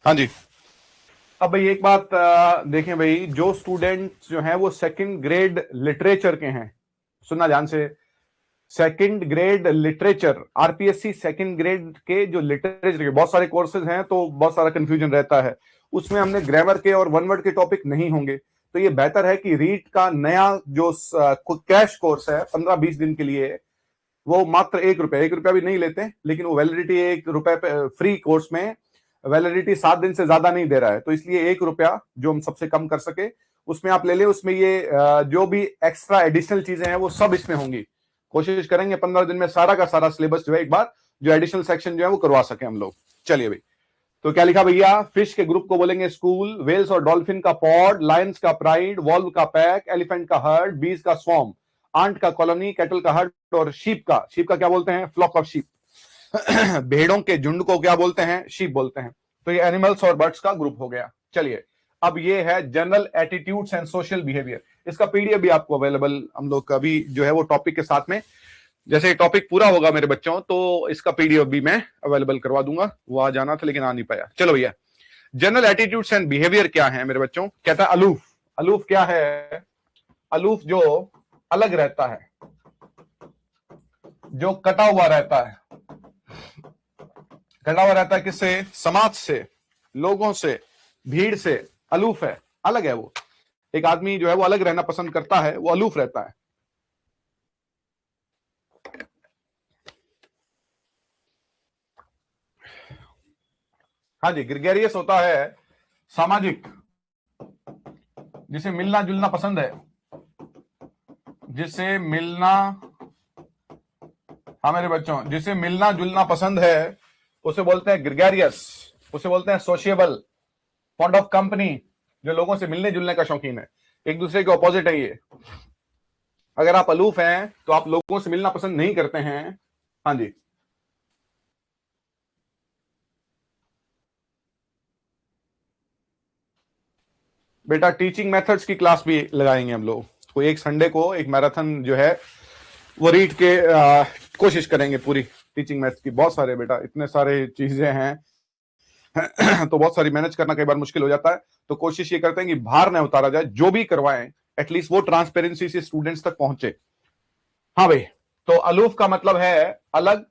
हाँ जी। अब भाई एक बात देखें भाई, जो स्टूडेंट्स जो हैं वो सेकंड ग्रेड लिटरेचर के हैं, सुनना ध्यान से, second grade literature, RPSC second grade के जो लिटरेचर के बहुत सारे कोर्सेज हैं, तो बहुत सारा कंफ्यूजन रहता है, उसमें हमने ग्रामर के और वन वर्ड के टॉपिक नहीं होंगे, तो ये बेहतर है कि रीट का नया जो क्रैश कोर्स है 15-20 दिन के लिए, वो मात्र ₹1 भी नहीं लेते, लेकिन वो वैलिडिटी ₹1 पे फ्री कोर्स में वैलिडिटी 7 दिन से ज्यादा नहीं दे रहा है, तो इसलिए ₹1 जो हम सबसे कम कर सके उसमें आप ले लें। उसमें ये जो भी एक्स्ट्रा एडिशनल चीजें हैं वो सब इसमें होंगी। कोशिश करेंगे 15 दिन में सारा का सारा सिलेबस जो है एक बार जो एडिशनल सेक्शन जो है वो करवा सके हम लोग। चलिए भाई, तो क्या लिखा भैया, फिश के ग्रुप को बोलेंगे स्कूल, वेल्स और डॉल्फिन का पॉड, लायंस का प्राइड, वॉल्व का पैक, एलिफेंट का हर्ड, बीज का स्वॉर्म, आंट का कॉलोनी, कैटल का हर्ड, और शीप का क्या बोलते हैं, फ्लॉक ऑफ शीप। भेड़ों के झुंड को क्या बोलते हैं, शीप बोलते हैं। तो ये एनिमल्स और बर्ड्स का ग्रुप हो गया। चलिए, अब ये है general attitudes and social behaviour. इसका पीडीएफ भी आपको अवेलेबल हम लोग का भी जो है वो टॉपिक के साथ में, जैसे टॉपिक पूरा होगा मेरे बच्चों तो इसका पीडीएफ भी मैं अवेलेबल करवा दूंगा। वो आ जाना था लेकिन आ नहीं पाया। चलो भैया, जनरल एटीट्यूड्स एंड बिहेवियर क्या है मेरे बच्चों, कहता है अलूफ। अलूफ क्या है, अलूफ जो अलग रहता है, जो कटा हुआ रहता है, कटा हुआ रहता है किससे, समाज से, लोगों से, भीड़ से, अलूफ है, अलग है। वो एक आदमी जो है वो अलग रहना पसंद करता है, वो अलूफ रहता है। हाँ जी, ग्रेगरियस होता है सामाजिक, जिसे मिलना जुलना पसंद है, जिसे मिलना, हाँ मेरे बच्चों, जिसे मिलना जुलना पसंद है उसे बोलते हैं ग्रेगरियस, उसे बोलते हैं सोशिएबल, फॉन्ड ऑफ कंपनी, जो लोगों से मिलने जुलने का शौकीन है। एक दूसरे के ऑपोजिट है ये। अगर आप अलूफ हैं तो आप लोगों से मिलना पसंद नहीं करते हैं। हाँ जी, बेटा टीचिंग मेथड्स की क्लास भी लगाएंगे हम लोग, तो एक संडे को एक मैराथन जो है वो रीड के कोशिश करेंगे पूरी टीचिंग मेथड्स की। बहुत सारे बेटा, इतने सारे चीजें हैं तो बहुत सारी मैनेज करना कई बार मुश्किल हो जाता है, तो कोशिश ये करते हैं कि भार न उतारा जाए, जो भी करवाएं एटलीस्ट वो ट्रांसपेरेंसी से स्टूडेंट्स तक पहुंचे। हाँ भाई, तो अलूफ का मतलब है अलग,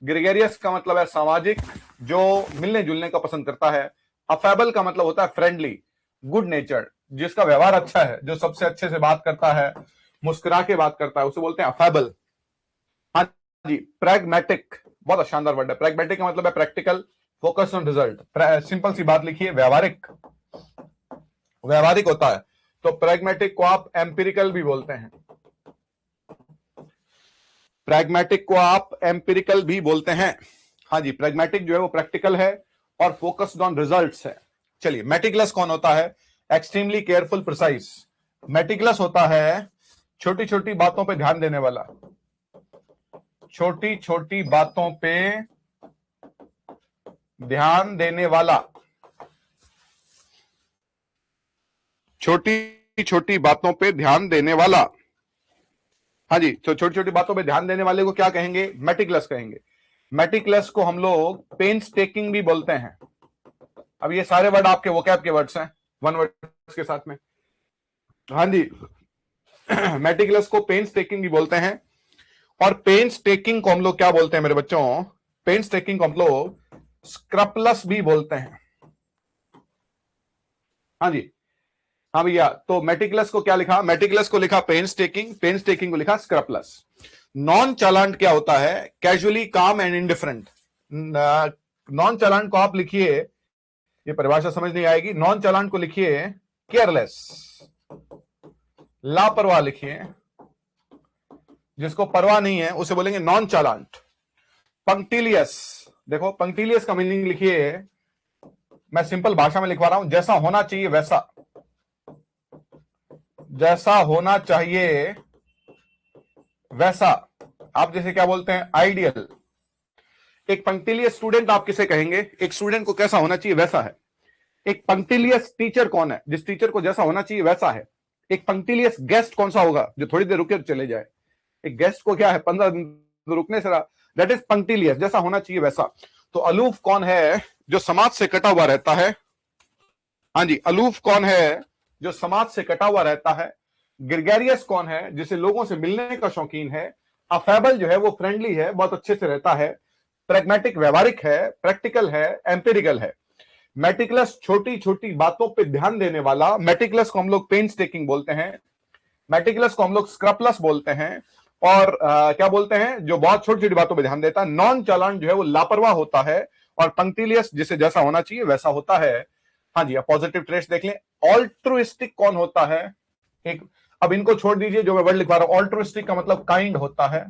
ग्रेगरियस का मतलब है सामाजिक, जो मिलने जुलने का पसंद करता है, अफेबल का मतलब होता है फ्रेंडली, गुड नेचर्ड, जिसका व्यवहार अच्छा है, जो सबसे अच्छे से बात करता है, मुस्कुरा के बात करता है, उसे बोलते हैं अफेबल। हाँ जी, प्रैग्मेटिक, बहुत शानदार वर्ड है। प्रैग्मेटिक का मतलब है practical, focus on result. Simple सी बात लिखिए, व्यवहारिक, व्यवहारिक होता है। तो प्रैग्मेटिक को आप एम्पिरिकल भी बोलते हैं, प्रैग्मेटिक को आप एम्पिरिकल भी बोलते हैं। हाँ जी, प्रैग्मेटिक जो है वो प्रैक्टिकल है और फोकस्ड ऑन रिजल्ट्स है। चलिए, मेटिकुलस कौन होता है, एक्सट्रीमली केयरफुल, प्रिसाइज। मेटिकुलस होता है छोटी छोटी बातों पे ध्यान देने वाला, छोटी छोटी बातों पे ध्यान देने वाला, छोटी छोटी बातों पे ध्यान देने वाला। हाँ जी, तो छोटी छोटी बातों पे ध्यान देने वाले को क्या कहेंगे, मेटिकुलस कहेंगे। मेटिकुलस को हम लोग पेन्स टेकिंग भी बोलते हैं। अब ये सारे वर्ड आपके वोकैब के वर्ड्स हैं, वन वर्ड्स के साथ में। हाँ जी, मेटिकुलस को पेन्स टेकिंग भी बोलते हैं। और पेन्स टेकिंग को हम लोग क्या बोलते हैं मेरे बच्चों, पेन्स टेकिंग को हम लोग स्क्रपलस भी बोलते हैं। हाँ जी, हाँ भैया, तो मेटिकुलस को क्या लिखा, मेटिकुलस को लिखा पेन्स टेकिंग, पेन्स टेकिंग को लिखा स्क्रपलस। नॉन चालांट क्या होता है, कैजुअली काम एंड इंडिफरेंट। नॉन चालांट को आप लिखिए, ये परिभाषा समझ नहीं आएगी, नॉन चालांट को लिखिए केयरलेस, लापरवाह लिखिए, जिसको परवाह नहीं है उसे बोलेंगे नॉन चालांट। पंक्टिलियस, देखो पंक्टिलियस का मीनिंग लिखिए, मैं सिंपल भाषा में लिखवा रहा हूं, जैसा होना चाहिए वैसा, जैसा होना चाहिए वैसा। आप जैसे क्या बोलते हैं, आइडियल। एक पंक्टिलियस स्टूडेंट आप किसे कहेंगे? एक स्टूडेंट को कैसा होना चाहिए वैसा है। एक पंक्टिलियस टीचर कौन है? जिस टीचर को जैसा होना चाहिए वैसा है। एक पंक्टिलियस गेस्ट कौन सा होगा? जो थोड़ी देर रुके चले जाए। एक गेस्ट को क्या है, 15 दिन रुकने से, दैट इज पंक्टिलियस, जैसा होना चाहिए वैसा। तो अलूफ कौन है? जो समाज से कटा हुआ रहता है। हाँ जी, अलूफ कौन है? जो समाज से कटा हुआ रहता है। ग्रेगरियस कौन है? जिसे लोगों से मिलने का शौकीन है। अफेबल जो है वो फ्रेंडली है, बहुत अच्छे से रहता है। प्रैग्मेटिक व्यवहारिक है, प्रैक्टिकल है, एम्पिरिकल है। मेटिकुलस छोटी छोटी बातों पे ध्यान देने वाला। मेटिकुलस को हम लोग पेन्स टेकिंग बोलते हैं। मेटिकुलस को हम लोग स्क्रपलस बोलते हैं। और क्या बोलते हैं, जो बहुत छोटी छोटी बातों पे ध्यान देता है। नॉन चालान जो है वो लापरवाह होता है। और पंक्टिलियस जिसे जैसा होना चाहिए वैसा होता है। हाँ जी, पॉजिटिव ट्रेट्स देख लें। ऑल्ट्रुइस्टिक कौन होता है? एक, अब इनको छोड़ दीजिए, जो मैं वर्ड लिखवा रहा हूं। ऑल्ट्रुइस्टिक का मतलब काइंड होता है।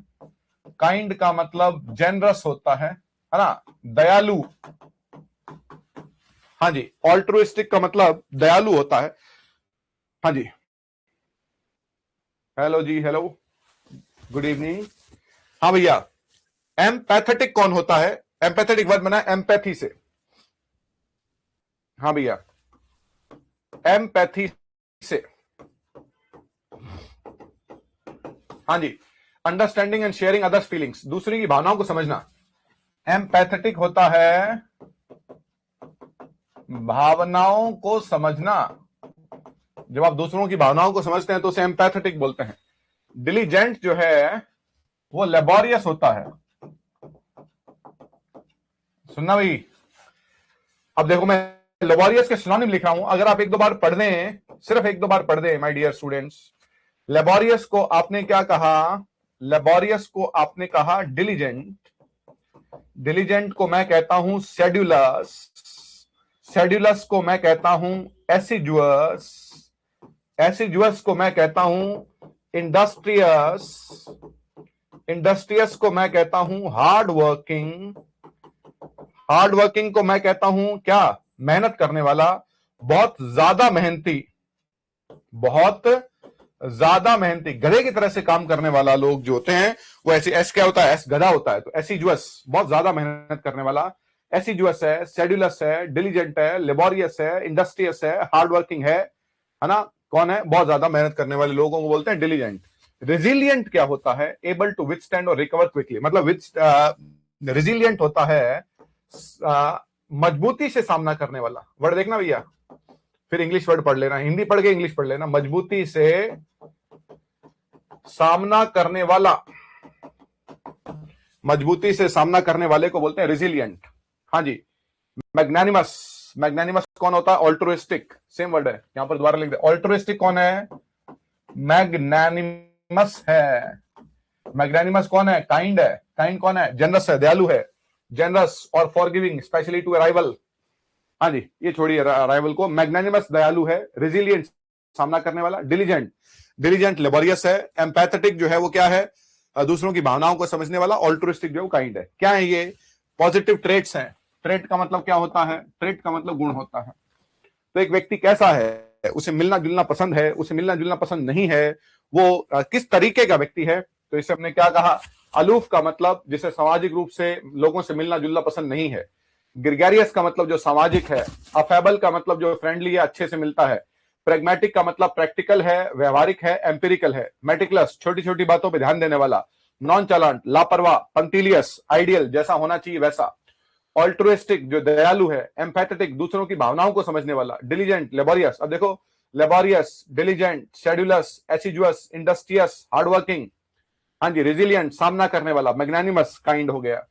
काइंड का मतलब जेनरस होता है ना, दयालु। हाँ जी, ऑल्ट्रुइस्टिक का मतलब दयालु होता है। हाँ जी, हेलो जी, हेलो, गुड इवनिंग। हाँ भैया, एम्पैथेटिक कौन होता है? एम्पैथेटिक वर्ड बना एम्पैथी से। हाँ भैया, एम्पैथी से। हाँ जी, understanding and sharing others feelings, दूसरे की भावनाओं को समझना। एम्पैथेटिक होता है भावनाओं को समझना। जब आप दूसरों की भावनाओं को समझते हैं तो उसे एम्पैथेटिक बोलते हैं। डिलीजेंट जो है वो लेबोरियस होता है। सुनना भाई, अब देखो मैं लेबोरियस के सिनोनिम लिख रहा हूं। अगर आप एक दो बार पढ़ दें, सिर्फ एक दो बार पढ़ दें माय डियर स्टूडेंट्स। लेबोरियस को आपने क्या कहा? लेबोरियस को आपने कहा डिलीजेंट। डिलीजेंट को मैं कहता हूं सेड्यूलस। सेड्यूलस को मैं कहता हूं एसिजुअस। एसिजुअस को मैं कहता हूं इंडस्ट्रियस। इंडस्ट्रियस को मैं कहता हूं हार्ड वर्किंग। हार्ड वर्किंग को मैं कहता हूं क्या? मेहनत करने वाला, बहुत ज्यादा मेहनती। बहुत ज्यादा मेहनती, गधे की तरह से काम करने वाला लोग जो होते हैं वो ऐसे, एस क्या होता है? एस गधा होता है। तो एसिजुअस बहुत ज्यादा मेहनत करने वाला। एसिजुअस है, सेड्यूलस है, डिलीजेंट है, लेबोरियस है, इंडस्ट्रियस है, हार्ड वर्किंग है ना? कौन है? बहुत ज्यादा मेहनत करने वाले लोगों को बोलते हैं डिलीजेंट। रेजिलियंट क्या होता है? एबल टू विथस्टैंड और रिकवर क्विकली, मतलब रेजिलियंट होता है मजबूती से सामना करने वाला। वर्ड देखना भैया, फिर इंग्लिश वर्ड पढ़ लेना, हिंदी पढ़ के इंग्लिश पढ़ लेना। मजबूती से सामना करने वाला, मजबूती से सामना करने वाले को बोलते हैं रेजिलियंट। हाँ जी, मैग्नानिमस। मैग्नानिमस कौन होता है? ऑल्ट्रुइस्टिक, सेम वर्ड है, यहां पर दोबारा लिख दे। ऑल्ट्रुइस्टिक कौन है? मैग्नानिमस है। मैग्नानिमस कौन है? काइंड है। काइंड कौन है? जनरस है, दयालु है। जनरस और फॉरगिविंग, स्पेशली टू अराइवल। हाँ जी, ये छोड़िए अराइवल को। मैग्नानिमस दयालु है, रेजिलियंट सामना करने वाला, डिलीजेंट, डिलीजेंट लेबोरियस है, एम्पैथेटिक जो है वो क्या है? दूसरों की भावनाओं को समझने वाला, ऑल्ट्रुइस्टिक जो है वो काइंड है। क्या है ये? पॉजिटिव ट्रेट्स हैं। ट्रेट का मतलब क्या होता है? ट्रेट का मतलब गुण होता है। तो एक व्यक्ति कैसा है? उसे मिलना जुलना पसंद है, उसे मिलना जुलना पसंद नहीं है, वो किस तरीके का व्यक्ति है? तो इसे हमने क्या कहा? अलूफ का मतलब जिसे सामाजिक रूप से लोगों से मिलना जुलना पसंद नहीं है। ग्रेगरियस का मतलब जो सामाजिक है। अफेबल का मतलब जो फ्रेंडली है, अच्छे से मिलता है। प्रैग्मेटिक का मतलब प्रैक्टिकल है, व्यवहारिक है, एम्पिरिकल है। मेटिकुलस छोटी छोटी बातों पर ध्यान देने वाला। नॉन चालांट लापरवाह। पंक्टिलियस आइडियल, जैसा होना चाहिए वैसा। ऑल्ट्रुइस्टिक जो दयालु है। एम्पैथेटिक दूसरों की भावनाओं को समझने वाला। Diligent, laborious. अब देखो, लेबोरियस, डिलीजेंट, शेड्यूलस, एसिजुअस, इंडस्ट्रियस, हार्डवर्किंग। हाँ जी, रेजिलियंट सामना करने वाला। मैग्नानिमस काइंड हो गया।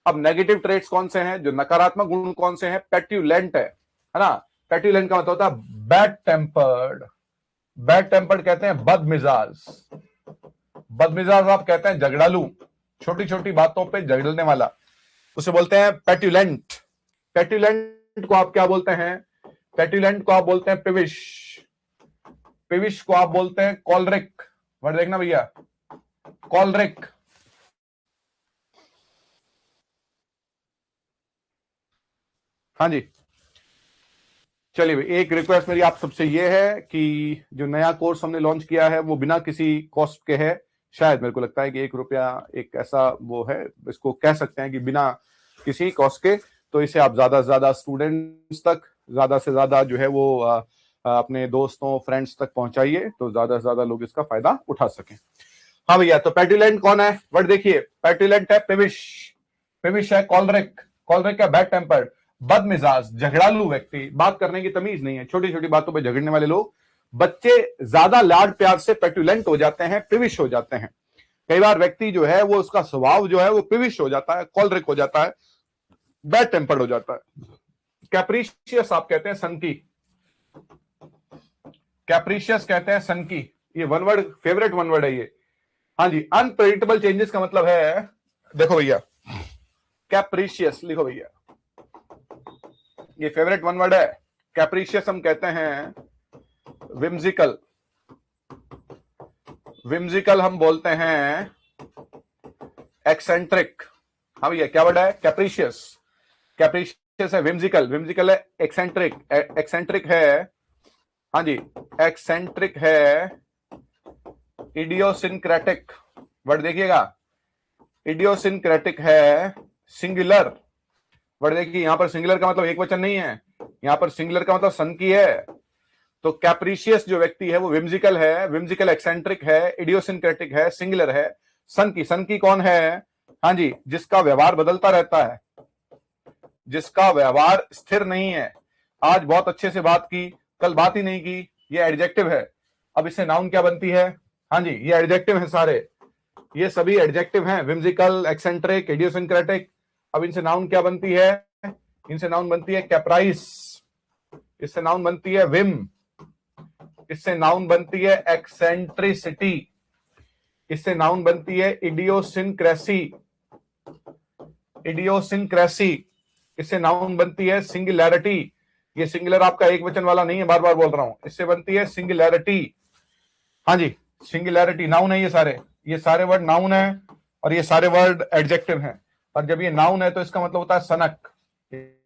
अब नेगेटिव ट्रेट्स कौन से हैं? जो नकारात्मक गुण कौन से हैं? पेट्यूलेंट है ना? पेट्यूलेंट का मतलब होता है बैड टेम्पर्ड। बैड टेम्पर्ड कहते हैं बदमिजाज। बदमिजाज आप कहते हैं झगड़ालू, छोटी छोटी बातों पे झगड़ने वाला, उसे बोलते हैं पेट्यूलेंट। पेट्यूलेंट को आप क्या बोलते हैं? पेट्यूलेंट को आप बोलते हैं पिविश। पिविश को आप बोलते हैं कॉलरिक। वर्ड देखना भैया, कॉलरिक। हाँ जी, चलिए भाई, एक रिक्वेस्ट मेरी आप सबसे ये है कि जो नया कोर्स हमने लॉन्च किया है वो बिना किसी कॉस्ट के है। शायद मेरे को लगता है कि 1 रुपया एक ऐसा वो है, इसको कह सकते हैं कि बिना किसी कॉस्ट के। तो इसे आप ज्यादा से ज्यादा स्टूडेंट्स तक, ज्यादा से ज्यादा जो है वो अपने दोस्तों फ्रेंड्स तक पहुंचाइए, तो ज्यादा से ज्यादा लोग इसका फायदा उठा सकें। हाँ भैया, तो पेटुलेंट कौन है? वर्ड देखिए, पेटुलेंट है पेविश, पेविश है कॉलरिक, कॉलरिक है बैड टेम्पर्ड, बदमिजाज, झगड़ालू व्यक्ति, बात करने की तमीज नहीं है, छोटी छोटी बातों पे झगड़ने वाले लोग। बच्चे ज्यादा लाड प्यार से पेटुलेंट हो जाते हैं, पिविश हो जाते हैं। कई बार व्यक्ति जो है वो उसका स्वभाव जो है वो पिविश हो जाता है, कॉलरिक हो जाता है, बैड टेम्पर्ड हो जाता है। कैप्रीशियस आप कहते हैं सन की, कैप्रीशियस कहते हैं सन की, ये one word favourite one word है ये। हाँ जी, अनप्रेडिक्टेबल चेंजेस का मतलब है, देखो भैया, कैप्रीशियस लिखो भैया, ये फेवरेट वन वर्ड है। कैप्रीशियस हम कहते हैं विम्जिकल, विम्जिकल हम बोलते हैं एक्सेंट्रिक। हाँ भैया, क्या वर्ड है? कैप्रीशियस, कैप्रीशियस है विम्जिकल, विम्जिकल है एक्सेंट्रिक, एक्सेंट्रिक है, हाँ जी, एक्सेंट्रिक है इडियोसिंक्रेटिक। वर्ड देखिएगा, इडियोसिंक्रेटिक है सिंगुलर। वर्ड देखिए, यहां पर सिंगुलर का मतलब एक वचन नहीं है, यहां पर सिंगुलर का मतलब सन की है। तो कैप्रीशियस जो व्यक्ति है वो विम्जिकल है, विम्जिकल एक्सेंट्रिक है, इडियोसिंक्रेटिक है, सिंगुलर है, सन की। सन की कौन है? हाँ जी, जिसका व्यवहार बदलता रहता है, जिसका व्यवहार स्थिर नहीं है। आज बहुत अच्छे से बात की, कल बात ही नहीं की, ये एडजेक्टिव है। अब इससे नाउन क्या बनती है? हाँ जी, ये एडजेक्टिव है सारे, ये सभी एडजेक्टिव हैं, विम्जिकल, एक्सेंट्रिक, इडियोसिंक्रेटिक। अब इनसे नाउन क्या बनती है? इनसे नाउन बनती है कैप्राइस, इससे नाउन बनती है विम, इससे नाउन बनती है एक्सेंट्रिसिटी, इससे नाउन बनती है इडियोसिंक्रेसी, इडियोसिंक्रेसी, इससे नाउन बनती है सिंगुलैरिटी। ये सिंगुलर आपका एक वचन वाला नहीं है, बार बार बोल रहा हूं, इससे बनती है सिंगुलैरिटी। हाँ जी, सिंगुलैरिटी नाउन है, ये सारे वर्ड नाउन है और ये सारे वर्ड एडजेक्टिव हैं। और जब ये नाउन है तो इसका मतलब होता है सनक।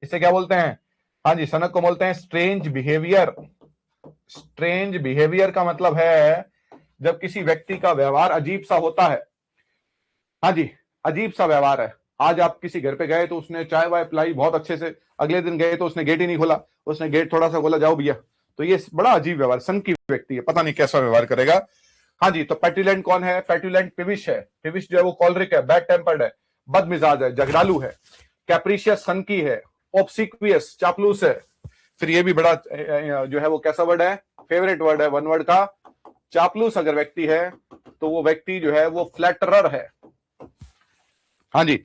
इसे क्या बोलते हैं? हाँ जी, सनक को बोलते हैं स्ट्रेंज बिहेवियर। स्ट्रेंज बिहेवियर का मतलब है जब किसी व्यक्ति का व्यवहार अजीब सा होता है। हाँ जी, अजीब सा व्यवहार है। आज आप किसी घर पे गए तो उसने चाय वाय पिलाई बहुत अच्छे से, अगले दिन गए तो उसने गेट ही नहीं खोला, उसने गेट थोड़ा सा खोला, जाओ भैया। तो ये बड़ा अजीब व्यवहार, सन की व्यक्ति है, पता नहीं कैसा व्यवहार करेगा। हाँ जी, तो पेटुलेंट कौन है? पेटुलेंट पिविश है, पिविश जो है वो कॉलरिक है, बैड टेम्पर्ड है, बदमिजाज है, झगड़ालू है। कैप्रीशियस सन की है, ऑब्सिक्वियस चापलूस है। फिर ये भी बड़ा जो है वो कैसा वर्ड है? फेवरेट वर्ड है वन वर्ड का। चापलूस अगर व्यक्ति है तो वो व्यक्ति जो है वो फ्लैटरर है। हाँ जी,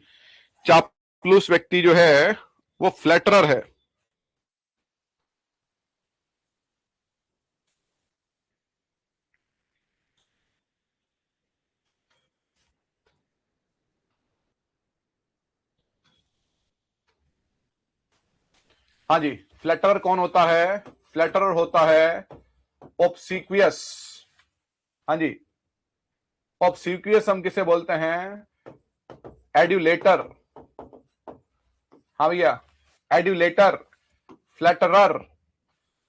चापलूस व्यक्ति जो है वो फ्लैटरर है। हाँ जी, फ्लैटरर कौन होता है? फ्लैटरर होता है ऑब्सिक्वियस। हाँ जी, ऑब्सिक्वियस हम किसे बोलते हैं? एड्यूलेटर। हाँ भैया, एड्यूलेटर, फ्लैटरर,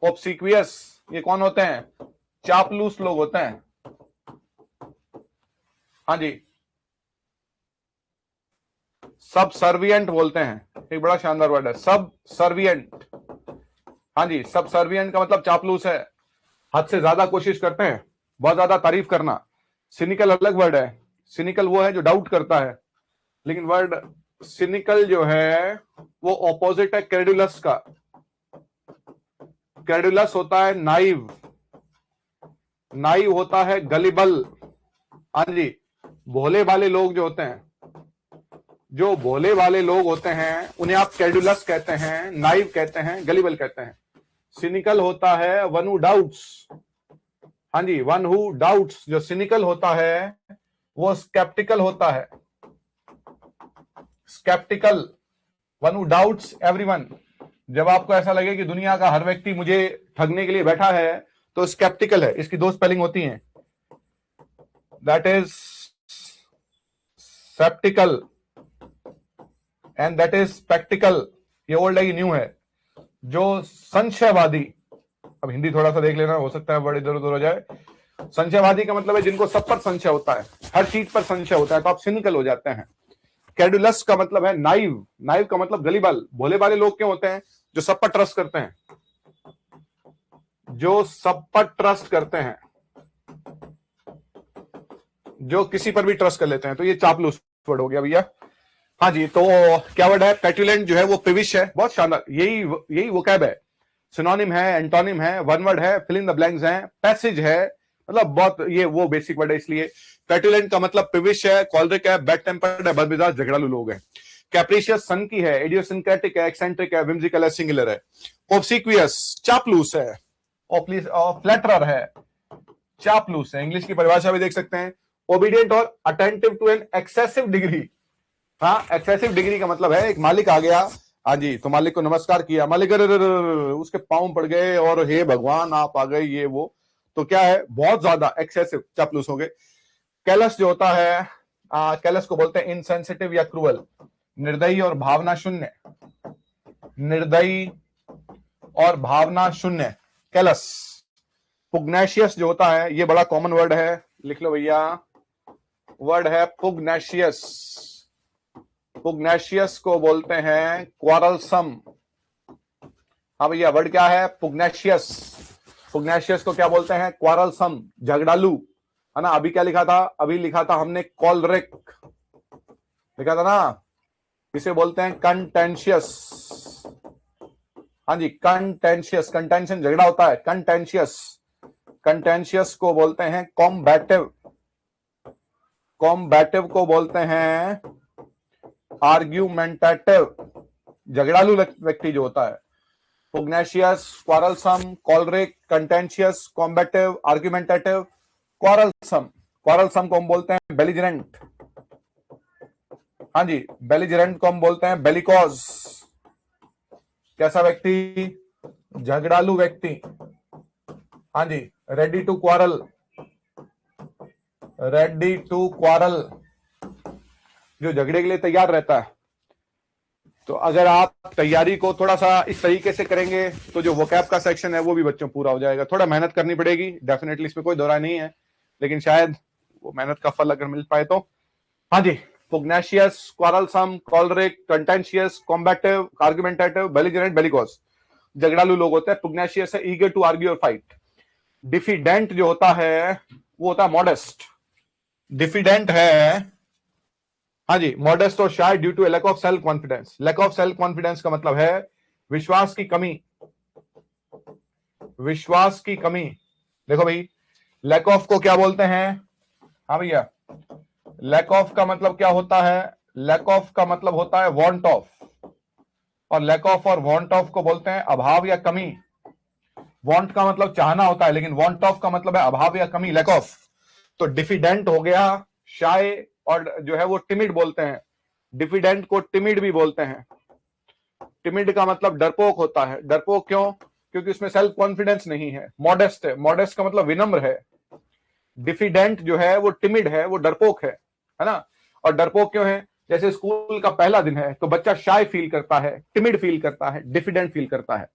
ऑब्सिक्वियस, ये कौन होते हैं? चापलूस लोग होते हैं। हाँ जी, सब सर्वियंट बोलते हैं, एक बड़ा शानदार वर्ड है सब सर्वियंट। हाँ जी, सब सर्वियंट का मतलब चापलूस है, हद से ज्यादा कोशिश करते हैं, बहुत ज्यादा तारीफ करना। सिनिकल अलग वर्ड है, सिनिकल वो है जो डाउट करता है, लेकिन वर्ड सिनिकल जो है वो ऑपोजिट है क्रेडुलस का। क्रेडुलस होता है नाइव, नाइव होता है गलिबल। हाँ जी, भोले वाले लोग जो होते हैं, जो भोले वाले लोग होते हैं उन्हें आप क्रेडुलस कहते हैं, नाइव कहते हैं, गलिबल कहते हैं। सिनिकल होता है वन हु डाउट्स। हाँ जी, वन हु डाउट्स, जो सिनिकल होता है वो स्केप्टिकल होता है, sceptical, one who doubts everyone. जब आपको ऐसा लगे कि दुनिया का हर व्यक्ति मुझे ठगने के लिए बैठा है तो स्केप्टिकल है। इसकी दो स्पेलिंग होती हैं, that is sceptical and that is skeptical. ये ओल्ड है, ये न्यू है। जो संशयवादी, अब हिंदी थोड़ा सा देख लेना, हो सकता है वर्ड इधर उधर हो जाए। संशयवादी का मतलब है जिनको सब पर संशय होता है, हर चीज पर संशय होता है, तो आप सिनिकल हो जाते हैं। क्रेडुलस का मतलब है नाइव, नाइव का मतलब गलीबाल। भोले भाले लोग क्यों होते हैं? जो सब पर ट्रस्ट करते हैं, जो सब पर ट्रस्ट करते हैं, जो किसी पर भी ट्रस्ट कर लेते हैं, तो ये चापलूस वर्ड हो गया भैया। हाँ जी, तो क्या वर्ड है? पेटुलेंट जो है वो पेविश है। बहुत शानदार, यही वोकैब है। सिनोनिम है, एंटोनिम है, वन वर्ड है, फिल इन द ब्लैंक्स है, पैसेज है, मतलब बहुत ये वो बेसिक वर्ड है। इसलिए पेटुलेंट का मतलब पेविश है, कॉलरिक है, बैड टेम्पर्ड है, बदमिजाज झगड़ालू लोग हैं। कैप्रिशियस सन की है, इडियोसिंक्रेटिक है, एक्सेंट्रिक है, विम्सिकल है, सिंगुलर है। ऑब्सिक्वियस चापलूस है, फ्लैटरर है, चापलूस है। इंग्लिश की परिभाषा भी देख सकते हैं, ओबीडियंट और attentive to an excessive degree. हाँ, एक्सेसिव डिग्री का मतलब है एक मालिक आ गया, हाँ जी, तो मालिक को नमस्कार किया, मालिक उसके पांव पड़ गए और हे भगवान आप आ गए, ये वो, तो क्या है? बहुत ज्यादा एक्सेसिव, चापलूस हो गए। कैलस जो होता है, कैलस को बोलते हैं इनसेंसिटिव या क्रूअल, निर्दयी और भावना शून्य, निर्दयी और भावना शून्य, कैलस। पुग्नेशियस जो होता है, ये बड़ा कॉमन वर्ड है, लिख लो भैया, वर्ड है पुग्नेशियस। पुग्नेशियस को बोलते हैं क्वारलसम। हाँ भैया, वर्ड क्या है? पुग्नेशियस। पुग्नेशियस को क्या बोलते हैं? क्वारलसम, झगड़ालू, है ना। अभी क्या लिखा था? अभी लिखा था हमने कॉलरिक, लिखा था ना। इसे बोलते हैं कंटेंशियस। हाँ जी, कंटेंशियस, कंटेंशन झगड़ा होता है, कंटेंशियस। कंटेंशियस को बोलते हैं कॉम्बैटिव, कॉम्बैटिव को बोलते हैं आर्ग्यूमेंटेटिव, झगड़ालू व्यक्ति जो होता है। पुग्नेशियस, क्वारलसम, कॉलरिक, कंटेंशियस, कॉम्बैटिव, आर्ग्यूमेंटेटिव, क्वारलसम। क्वारलसम को हम बोलते हैं बेलिजरेंट। हाँ जी, बेलिजरेंट को हम बोलते हैं बेलिकॉज। कैसा व्यक्ति? झगड़ालू व्यक्ति। हाँ जी, ready to quarrel, ready to quarrel, जो झगड़े के लिए तैयार रहता है। तो अगर आप तैयारी को थोड़ा सा इस तरीके से करेंगे तो जो वोकैब का सेक्शन है वो भी बच्चों पूरा हो जाएगा। थोड़ा मेहनत करनी पड़ेगी डेफिनेटली, इसमें कोई दो राय नहीं है, लेकिन शायद वो मेहनत का फल अगर मिल पाए तो। हाँ जी, पुग्नेशियस, क्वारलसम, कॉलरिक, कंटेंशियस, कॉम्बैटिव, आर्गुमेंटेटिव, बेलिजरेंट, बेलिकॉज, झगड़ालू लोग होते हैं। पुग्नेशियस है ईगर टू आर्ग्यू और फाइट। डिफिडेंट जो होता है वो होता है मॉडेस्ट। डिफिडेंट है, हाँ जी, मॉडेस्ट और shy due to lack of self confidence. Lack of self confidence का मतलब है विश्वास की कमी, विश्वास की कमी। देखो भाई, लैक ऑफ को क्या बोलते हैं? हाँ भैया, लैक ऑफ का मतलब क्या होता है? लैक ऑफ का मतलब होता है वांट ऑफ, और लैक ऑफ और वांट ऑफ को बोलते हैं अभाव या कमी। वांट का मतलब चाहना होता है, लेकिन वांट ऑफ का मतलब है अभाव या कमी, लैक ऑफ। तो डिफिडेंट हो गया शाय, और जो है वो टिमिड बोलते हैं। डिफिडेंट को टिमिड भी बोलते हैं। टिमिड का मतलब डरपोक होता है। डरपोक क्यों? क्योंकि उसमें सेल्फ कॉन्फिडेंस नहीं है। मॉडेस्ट है, मॉडेस्ट का मतलब विनम्र है। डिफिडेंट जो है वो टिमिड है, वो डरपोक है ना। और डरपोक क्यों है? जैसे स्कूल का पहला दिन है तो बच्चा शाय फील करता है, टिमिड फील करता है, डिफिडेंट फील करता है।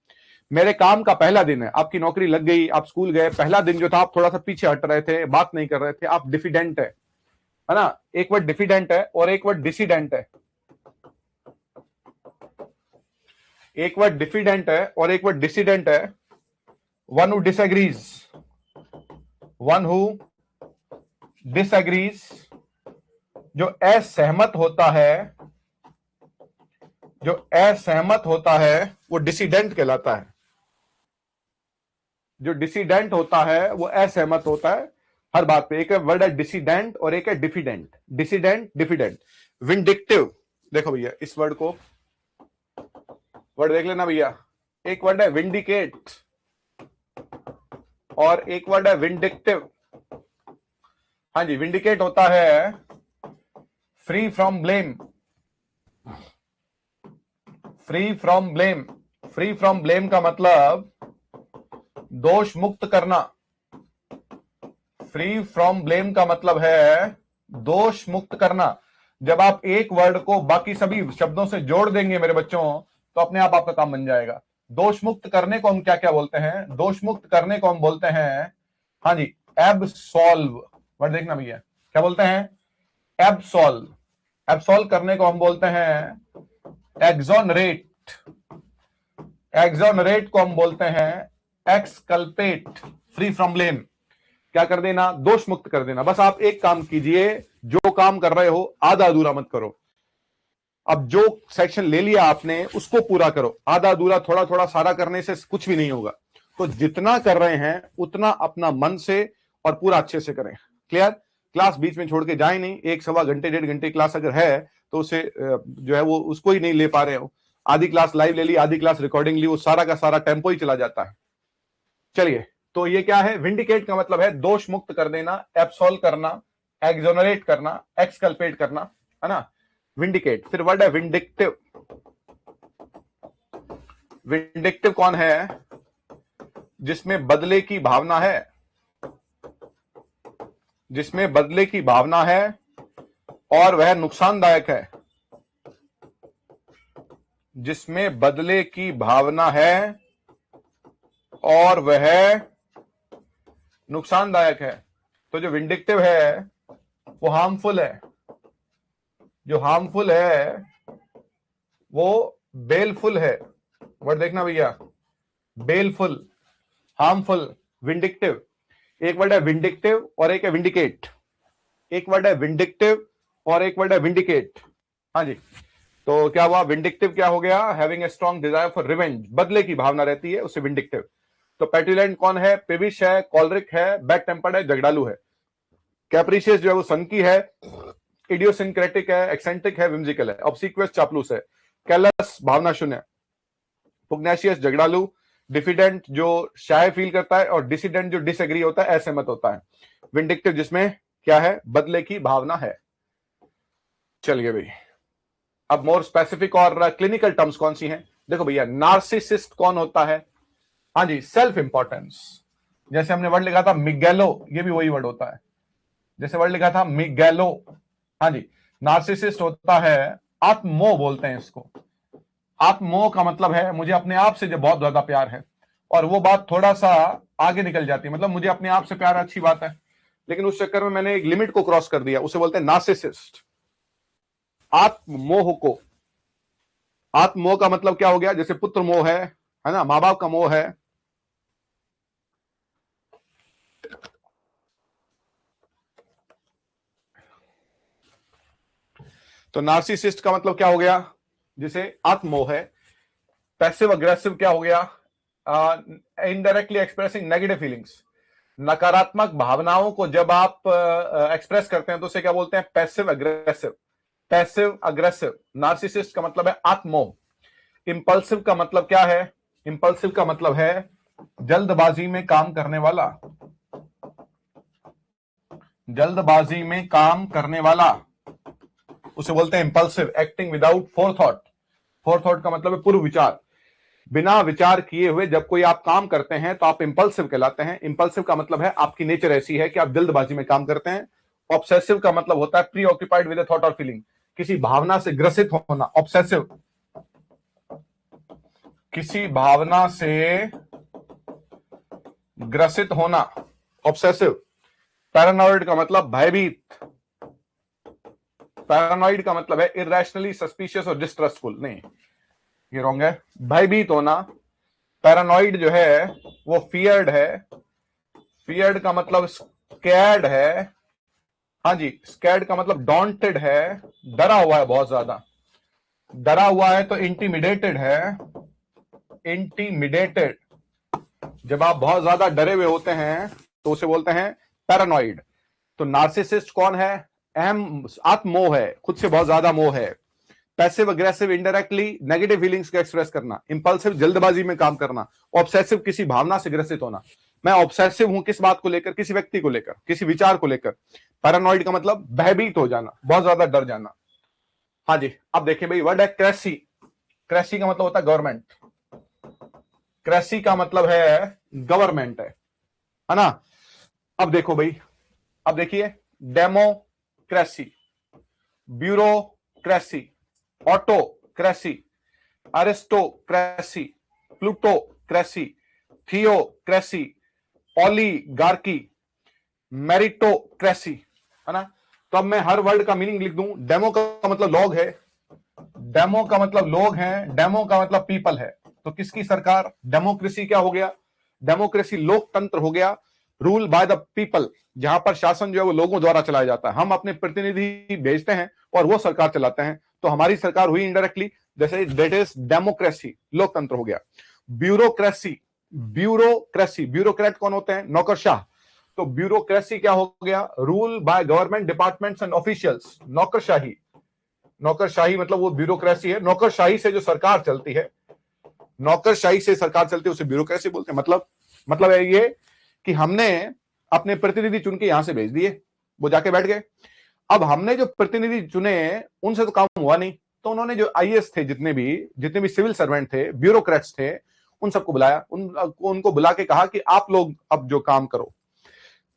मेरे काम का पहला दिन है, आपकी नौकरी लग गई, आप स्कूल गए, पहला दिन जो था आप थोड़ा सा पीछे हट रहे थे, बात नहीं कर रहे थे, आप डिफिडेंट है ना। एक वर्ड डिफिडेंट है और एक वर्ड डिसिडेंट है। एक वर्ड डिफिडेंट है और एक वर्ड डिसिडेंट है। One who disagrees, one who disagrees, जो असहमत होता है, जो असहमत होता है वो डिसिडेंट कहलाता है। जो डिसिडेंट होता है वो असहमत होता है हर बात पे। एक वर्ड है डिसिडेंट और एक है डिफिडेंट। Dissident, diffident. विंडिक्टिव, देखो भैया इस वर्ड को, वर्ड देख लेना भैया। एक वर्ड है विंडिकेट और एक वर्ड है विंडिक्टिव। हाँ जी, विंडिकेट होता है free from blame, free from blame. Free from blame का मतलब दोष मुक्त करना। फ्री फ्रॉम ब्लेम का मतलब है दोष मुक्त करना। जब आप एक वर्ड को बाकी सभी शब्दों से जोड़ देंगे मेरे बच्चों, तो अपने आप आपका काम बन जाएगा। दोष मुक्त करने को हम क्या क्या बोलते हैं? दोष मुक्त करने को हम बोलते हैं, हाँ जी, एब्सॉल्व। वर्ड देखना भैया, क्या बोलते हैं? एब्सॉल्व। एब्सॉल्व करने को हम बोलते हैं एक्सोनरेट। एक्सोनरेट को हम बोलते हैं एक्सकल्पेट, फ्री फ्रॉम ब्लेम। क्या कर देना? दोष मुक्त कर देना। बस आप एक काम कीजिए, जो काम कर रहे हो आधा अधूरा मत करो। अब जो सेक्शन ले लिया आपने उसको पूरा करो, आधा अधूरा थोड़ा थोड़ा सारा करने से कुछ भी नहीं होगा। तो जितना कर रहे हैं उतना अपना मन से और पूरा अच्छे से करें। क्लियर? क्लास बीच में छोड़ के जाए नहीं। 1 सवा घंटे 1.5 घंटे क्लास अगर है तो उसे जो है वो उसको ही नहीं ले पा रहे हो। आधी क्लास लाइव ले ली, आधी क्लास रिकॉर्डिंग ली, वो सारा का सारा टेम्पो ही चला जाता है। चलिए, तो ये क्या है? विंडिकेट का मतलब है दोष मुक्त कर देना, एब्सॉल्व करना, एक्सोनरेट करना, एक्सकल्पेट करना, है ना? विंडिकेट। फिर वर्ड है विंडिक्टिव। विंडिक्टिव कौन है? जिसमें बदले की भावना है, जिसमें बदले की भावना है और वह नुकसानदायक है। जिसमें बदले की भावना है और वह नुकसानदायक है। तो जो विंडिक्टिव है वो हार्मफुल है, जो हार्मफुल है वो बेलफुल है। वर्ड देखना भैया, बेलफुल, हार्मफुल, विंडिक्टिव। एक वर्ड है विंडिक्टिव और एक है विंडिकेट। एक वर्ड है विंडिक्टिव और एक वर्ड है विंडिकेट। हाँ जी, तो क्या हुआ? विंडिक्टिव क्या हो गया? Having a strong desire for revenge, बदले की भावना रहती है, उससे विंडिक्टिव। तो पेटुलेंट कौन है? पेविश है, कॉलरिक है, बैड टेम्पर्ड है, झगड़ालू है। कैप्रिशियस जो है वो सनकी है, इडियोसिंक्रेटिक है, एक्सेंट्रिक है, विम्जिकल है। ऑब्सिक्वस चापलूस है, कैलस भावना शून्य, पुग्नेशियस झगड़ालू, डिफिडेंट जो शाय फील करता है, और डिसिडेंट जो डिसएग्री होता है, असहमत होता है। विंडिक्टिव जिसमें क्या है? बदले की भावना है। चलिए भाई, अब मोर स्पेसिफिक और क्लिनिकल टर्म्स कौन सी हैं? देखो भैया, नार्सिसिस्ट कौन होता है? हाँ जी, सेल्फ इंपॉर्टेंस। जैसे हमने वर्ड लिखा था मिगेलो, ये भी वही वर्ड होता है। जैसे वर्ड लिखा था मिगेलो, हाँ जी। नार्सिसिस्ट होता है आत्ममोह, बोलते हैं इसको। आत्ममोह का मतलब है मुझे अपने आप से जो बहुत ज्यादा प्यार है, और वो बात थोड़ा सा आगे निकल जाती है। मतलब मुझे अपने आप से प्यार अच्छी बात है, लेकिन उस चक्कर में मैंने एक लिमिट को क्रॉस कर दिया, उसे बोलते हैं नार्सिसिस्ट। आत्ममोह को, आत्ममोह का मतलब क्या हो गया? जैसे पुत्र मोह है ना, मां बाप का मोह है। तो नार्सिसिस्ट का मतलब क्या हो गया? जिसे आत्ममोह है। पैसिव अग्रेसिव क्या हो गया? इनडायरेक्टली एक्सप्रेसिंग नेगेटिव फीलिंग्स, नकारात्मक भावनाओं को जब आप एक्सप्रेस करते हैं तो उसे क्या बोलते हैं? Passive aggressive. Passive aggressive. Narcissist का मतलब है आत्ममोह। इंपल्सिव का मतलब क्या है? इंपल्सिव का मतलब है जल्दबाजी में काम करने वाला। जल्दबाजी में काम करने वाला, उसे बोलते हैं impulsive. Acting without forethought. Forethought का मतलब है पूर्व विचार। बिना विचार किए हुए जब कोई आप काम करते हैं तो आप इंपल्सिव कहलाते हैं। इंपल्सिव का मतलब है आपकी नेचर ऐसी है कि आप जल्दबाजी में काम करते हैं। ऑब्सेसिव का मतलब होता है प्री ऑक्यूपाइड विद थॉट और फीलिंग, किसी भावना से ग्रसित होना। ऑब्सेसिव, किसी भावना से ग्रसित होना, ऑब्सेसिव। पैरानॉइड का मतलब भयभीत। पैरानॉइड का मतलब है इरेशनली सस्पिशियस और डिस्ट्रस्टफुल। नहीं, ये रॉन्ग है। भयभीत होना। पैरानॉइड जो है वो फियर्ड है। फियर्ड का मतलब स्कैर्ड है। हाँ जी, स्कैर्ड का मतलब डॉन्टेड है, डरा हुआ है बहुत ज्यादा। डरा हुआ है तो इंटिमिडेटेड है। इंटिमिडेटेड, जब आप बहुत ज्यादा डरे हुए होते हैं तो उसे बोलते हैं पैरानॉइड। तो नार्सिसिस्ट कौन है? अहम आत्ममोह है, खुद से बहुत ज्यादा मोह है। Passive aggressive, indirectly negative feelings को एक्सप्रेस करना। इंपल्सिव, जल्दबाजी में काम करना। ऑब्सेसिव, किसी भावना से ग्रसित होना। मैं ऑब्सेसिव हूं किस बात को लेकर? किसी व्यक्ति को लेकर, किसी विचार को लेकर। पैरानॉइड का मतलब भयभीत हो जाना, बहुत ज्यादा डर जाना। हाँ जी, अब देखिए भाई, वर्ड है क्रेसी। क्रेसी का मतलब होता है गवर्नमेंट। क्रेसी का मतलब है गवर्नमेंट है ना? अब देखो भाई, अब देखिए democracy. Bureaucracy, autocracy, aristocracy, plutocracy, theocracy, oligarchy, meritocracy, है ना। तो अब मैं हर वर्ड का मीनिंग लिख दूं। डेमो का मतलब लोग है, डेमो का मतलब लोग हैं, डेमो का मतलब पीपल है। तो किसकी सरकार? डेमोक्रेसी क्या हो गया? डेमोक्रेसी लोकतंत्र हो गया, रूल बाय द पीपल, जहां पर शासन जो है वो लोगों द्वारा चलाया जाता है। हम अपने प्रतिनिधि भेजते हैं और वो सरकार चलाते हैं, तो हमारी सरकार हुई इनडायरेक्टली, जैसे दैट इज डेमोक्रेसी, लोकतंत्र हो गया। ब्यूरोक्रेसी, ब्यूरोक्रेसी, ब्यूरोक्रेट कौन होते हैं? नौकरशाह। तो ब्यूरोक्रेसी क्या हो गया? Rule by government departments and officials, नौकरशाही। नौकरशाही मतलब वो ब्यूरोक्रेसी है, नौकरशाही से जो सरकार चलती है, नौकरशाही से सरकार चलती है उसे ब्यूरोक्रेसी बोलते हैं। मतलब है ये कि हमने अपने प्रतिनिधि चुन के यहां से भेज दिए, वो जाके बैठ गए। अब हमने जो प्रतिनिधि चुने उनसे तो काम हुआ नहीं, तो उन्होंने जो आईएएस थे, जितने भी सिविल सर्वेंट थे, ब्यूरोक्रेट्स थे, उन सबको बुलाया, उनको बुला के कहा कि आप लोग अब जो काम करो।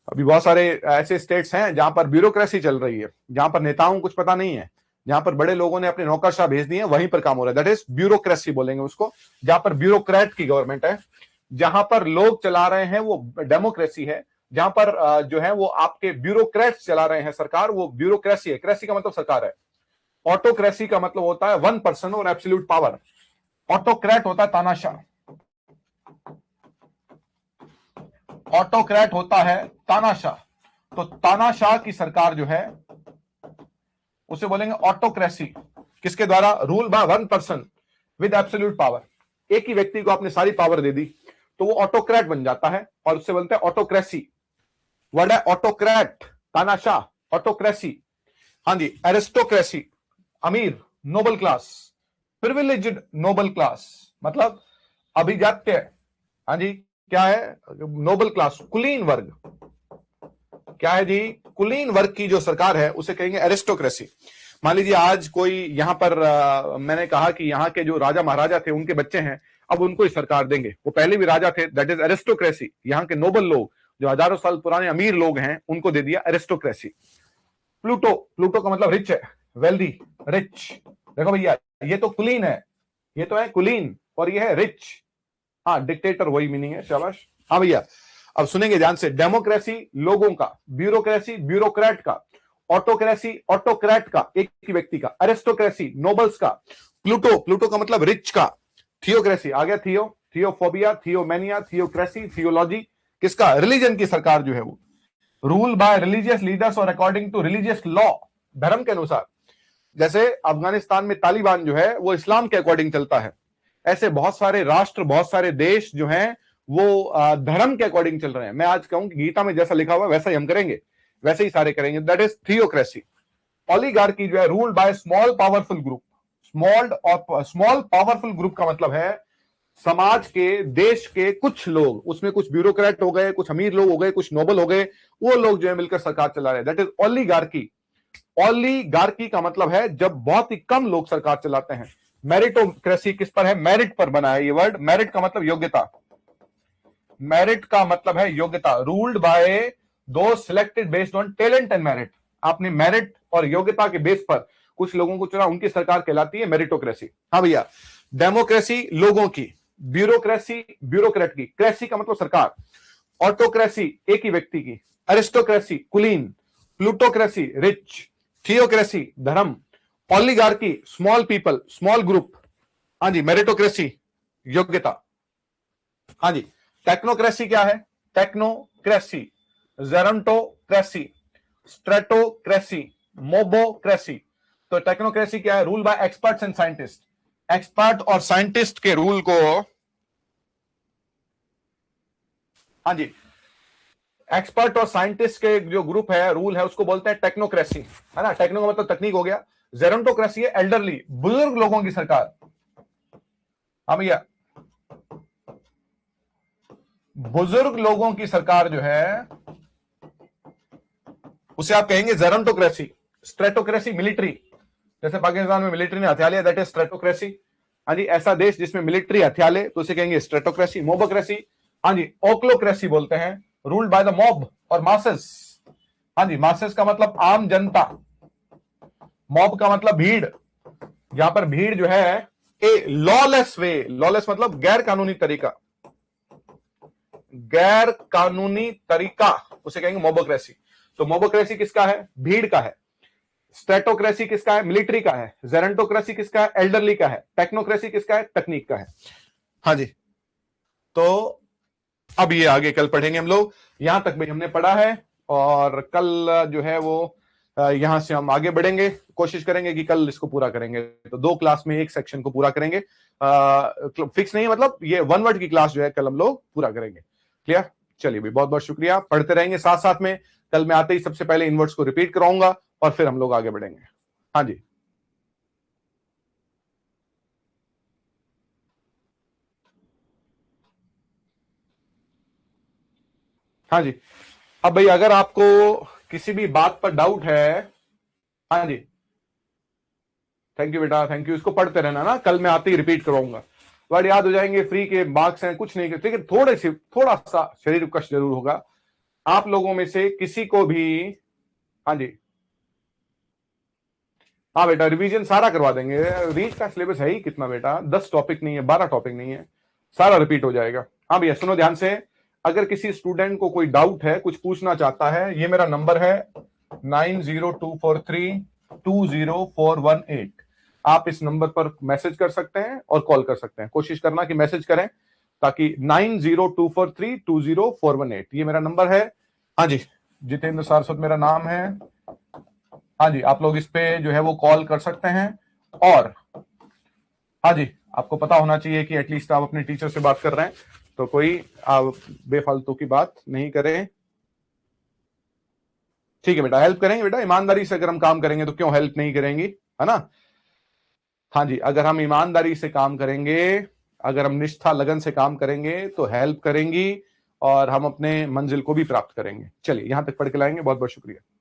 अभी बहुत सारे ऐसे स्टेट्स हैं जहां पर ब्यूरोक्रेसी चल रही है, जहां पर नेताओं को कुछ पता नहीं है, जहां पर बड़े लोगों ने अपने नौकरशाह भेज दिए, वहीं पर काम हो रहा है। दैट इज ब्यूरोक्रेसी बोलेंगे उसको, जहां पर ब्यूरोक्रेट की गवर्नमेंट है, जहां पर लोग चला रहे हैं वो डेमोक्रेसी है, जहां पर जो है वो आपके ब्यूरोक्रेट्स चला रहे हैं सरकार, वो ब्यूरोक्रेसी है। क्रेसी का मतलब सरकार है। ऑटोक्रेसी का मतलब होता है वन पर्सन और एब्सोल्यूट पावर। ऑटोक्रेट होता है तानाशाह, ऑटोक्रेट होता है तानाशाह। तो तानाशाह की सरकार जो है उसे बोलेंगे ऑटोक्रेसी। किसके द्वारा? Rule by one person with absolute power. एक ही व्यक्ति को आपने सारी पावर दे दी तो वो ऑटोक्रेट बन जाता है, और उससे बोलते हैं ऑटोक्रेसी। वर्ड है ऑटोक्रेट, तानाशाह, ऑटोक्रेसी। हाँ जी, एरिस्टोक्रेसी, अमीर, noble class, privileged noble class मतलब अभिजात्य। हाँ जी, क्या है? नोबल क्लास, कुलीन वर्ग। क्या है जी? कुलीन वर्ग की जो सरकार है उसे कहेंगे एरिस्टोक्रेसी। मान लीजिए आज कोई यहां पर मैंने कहा कि यहाँ के जो राजा महाराजा थे उनके बच्चे हैं, अब उनको ही सरकार देंगे, वो पहले भी राजा थे, दैट इज एरिस्टोक्रेसी। यहाँ के नोबल लोग जो हजारों साल पुराने अमीर लोग हैं उनको दे दिया एरिस्टोक्रेसी। प्लूटो, प्लूटो का मतलब रिच है, वेल्दी, रिच। देखो भैया, ये तो कुलीन है, ये तो है कुलीन, और ये है रिच। हाँ, डिक्टेटर वही मीनिंग है, शाबाश। हाँ भैया, अब सुनेंगे ध्यान से। डेमोक्रेसी लोगों का, ब्यूरोक्रेसी ब्यूरोक्रेट का, ऑटोक्रेसी ऑटोक्रेट का, एक ही व्यक्ति का, एरिस्टोक्रेसी नोबल्स का, प्लूटो, प्लूटो का मतलब रिच का, थियोक्रेसी आ गया, थियोफोबिया, थियोमेनिया, थियोक्रेसी, थियोलॉजी, किसका? रिलीजन की सरकार जो है वो, रूल बाय रिलीजियस लीडर्स और अकॉर्डिंग टू रिलीजियस लॉ, धर्म के अनुसार। जैसे अफगानिस्तान में तालिबान जो है वो इस्लाम के अकॉर्डिंग चलता है, ऐसे बहुत सारे राष्ट्र, बहुत सारे देश जो हैं वो धर्म के अकॉर्डिंग चल रहे हैं। मैं आज कहूं कि गीता में जैसा लिखा हुआ है वैसा ही हम करेंगे, वैसे ही सारे करेंगे, दैट इज थियोक्रेसी। ओलिगार्की जो है rule by small powerful group. Small powerful group का मतलब है समाज के, देश के कुछ लोग, उसमें कुछ ब्यूरोक्रेट हो गए, कुछ अमीर लोग हो गए, कुछ नोबल हो गए, वो लोग जो है मिलकर सरकार चला रहे हैं, दैट इज ओलिगार्की। ओलिगार्की का मतलब है जब बहुत ही कम लोग सरकार चलाते हैं। मेरिटोक्रेसी किस पर है? मेरिट पर बना है ये वर्ड। मेरिट का मतलब योग्यता, मेरिट का मतलब है योग्यता। रूल्ड बाय दो selected based on talent and merit. आपने मेरिट और योग्यता के बेस पर कुछ लोगों को चुना, उनकी सरकार कहलाती है मेरिटोक्रेसी। हाँ भैया, डेमोक्रेसी लोगों की, ब्यूरोक्रेसी ब्यूरोक्रेट की, क्रेसी का मतलब सरकार, ऑटोक्रेसी एक ही व्यक्ति की, अरिस्टोक्रेसी कुलीन, प्लूटोक्रेसी रिच, थियोक्रेसी धर्म, oligarchy small people, small group. हाँ जी, मेरिटोक्रेसी योग्यता। हाँ जी, टेक्नोक्रेसी क्या है? Technocracy, gerontocracy, stratocracy, mobocracy. तो टेक्नोक्रेसी क्या है? Rule by experts and scientist. Expert और साइंटिस्ट के रूल को, हाँ जी, एक्सपर्ट और साइंटिस्ट के जो ग्रुप है, रूल है, उसको बोलते हैं टेक्नोक्रेसी, है ना। टेक्नो का मतलब तकनीक हो गया। जेरंटोक्रेसी है एल्डरली, बुजुर्ग लोगों की सरकार। हाँ भैया, बुजुर्ग लोगों की सरकार जो है उसे आप कहेंगे जेरंटोक्रेसी। स्ट्रेटोक्रेसी मिलिट्री, जैसे पाकिस्तान में मिलिट्री ने हथियार लिया, दैट इज स्ट्रेटोक्रेसी। हाँ जी, ऐसा देश जिसमें मिलिट्री हथियार ले तो उसे कहेंगे स्ट्रेटोक्रेसी। मोबोक्रेसी, हाँ जी, ओक्लोक्रेसी बोलते हैं, रूल्ड बाय द मॉब और मासेस। हाँ जी, मासेस का मतलब आम जनता। मॉब का मतलब भीड़, यहां पर भीड़ जो है ए लॉलेस वे, लॉलेस मतलब गैर कानूनी तरीका, गैर कानूनी तरीका उसे कहेंगे मोबोक्रेसी। तो मोबोक्रेसी किसका है? भीड़ का है। स्टेटोक्रेसी किसका है? मिलिट्री का है। जेरेंटोक्रेसी किसका है? एल्डरली का है। टेक्नोक्रेसी किसका है? तकनीक का है। हाँ जी, तो अब ये आगे कल पढ़ेंगे हम लोग, यहां तक भी हमने पढ़ा है, और कल जो है वो यहां से हम आगे बढ़ेंगे, कोशिश करेंगे कि कल इसको पूरा करेंगे। तो 2 क्लास में एक सेक्शन को पूरा करेंगे, फिक्स नहीं है, मतलब ये 1 वर्ड की क्लास जो है कल हम लोग पूरा करेंगे। क्लियर? चलिए भी बहुत बहुत शुक्रिया, पढ़ते रहेंगे साथ साथ में। कल मैं आते ही सबसे पहले इनवर्ड्स को रिपीट कराऊंगा और फिर हम लोग आगे बढ़ेंगे। हाँ जी, हाँ जी। अब भाई अगर आपको किसी भी बात पर डाउट है, हाँ जी, थैंक यू बेटा, थैंक यू। इसको पढ़ते रहना ना, कल मैं आते ही रिपीट करवाऊंगा, वर्ड याद हो जाएंगे, फ्री के मार्क्स हैं, कुछ नहीं करते, लेकिन थोड़ा सा शरीर कष्ट जरूर होगा। आप लोगों में से किसी को भी, हाँ जी, हाँ बेटा, रिवीजन सारा करवा देंगे। रीच का सिलेबस है ही कितना बेटा, 10 टॉपिक नहीं है, 12 टॉपिक नहीं है, सारा रिपीट हो जाएगा। हाँ भैया सुनो ध्यान से, अगर किसी स्टूडेंट को कोई डाउट है, कुछ पूछना चाहता है, ये मेरा नंबर है 9024320418। आप इस नंबर पर मैसेज कर सकते हैं और कॉल कर सकते हैं। कोशिश करना कि मैसेज करें, ताकि 9024320418 ये मेरा नंबर है। हाँ जी, जितेंद्र सारस्वत मेरा नाम है। हाँ जी, आप लोग इस पे जो है वो कॉल कर सकते हैं, और हाँ जी, आपको पता होना चाहिए कि एटलीस्ट आप अपने टीचर से बात कर रहे हैं, तो कोई आप बेफालतू की बात नहीं करें। ठीक है बेटा, हेल्प करेंगे बेटा, ईमानदारी से अगर हम काम करेंगे तो क्यों हेल्प नहीं करेंगी, है ना? हाँ जी, अगर हम ईमानदारी से काम करेंगे, अगर हम निष्ठा लगन से काम करेंगे तो हेल्प करेंगी, और हम अपने मंजिल को भी प्राप्त करेंगे। चलिए यहां तक पढ़ के लाएंगे। बहुत बहुत शुक्रिया।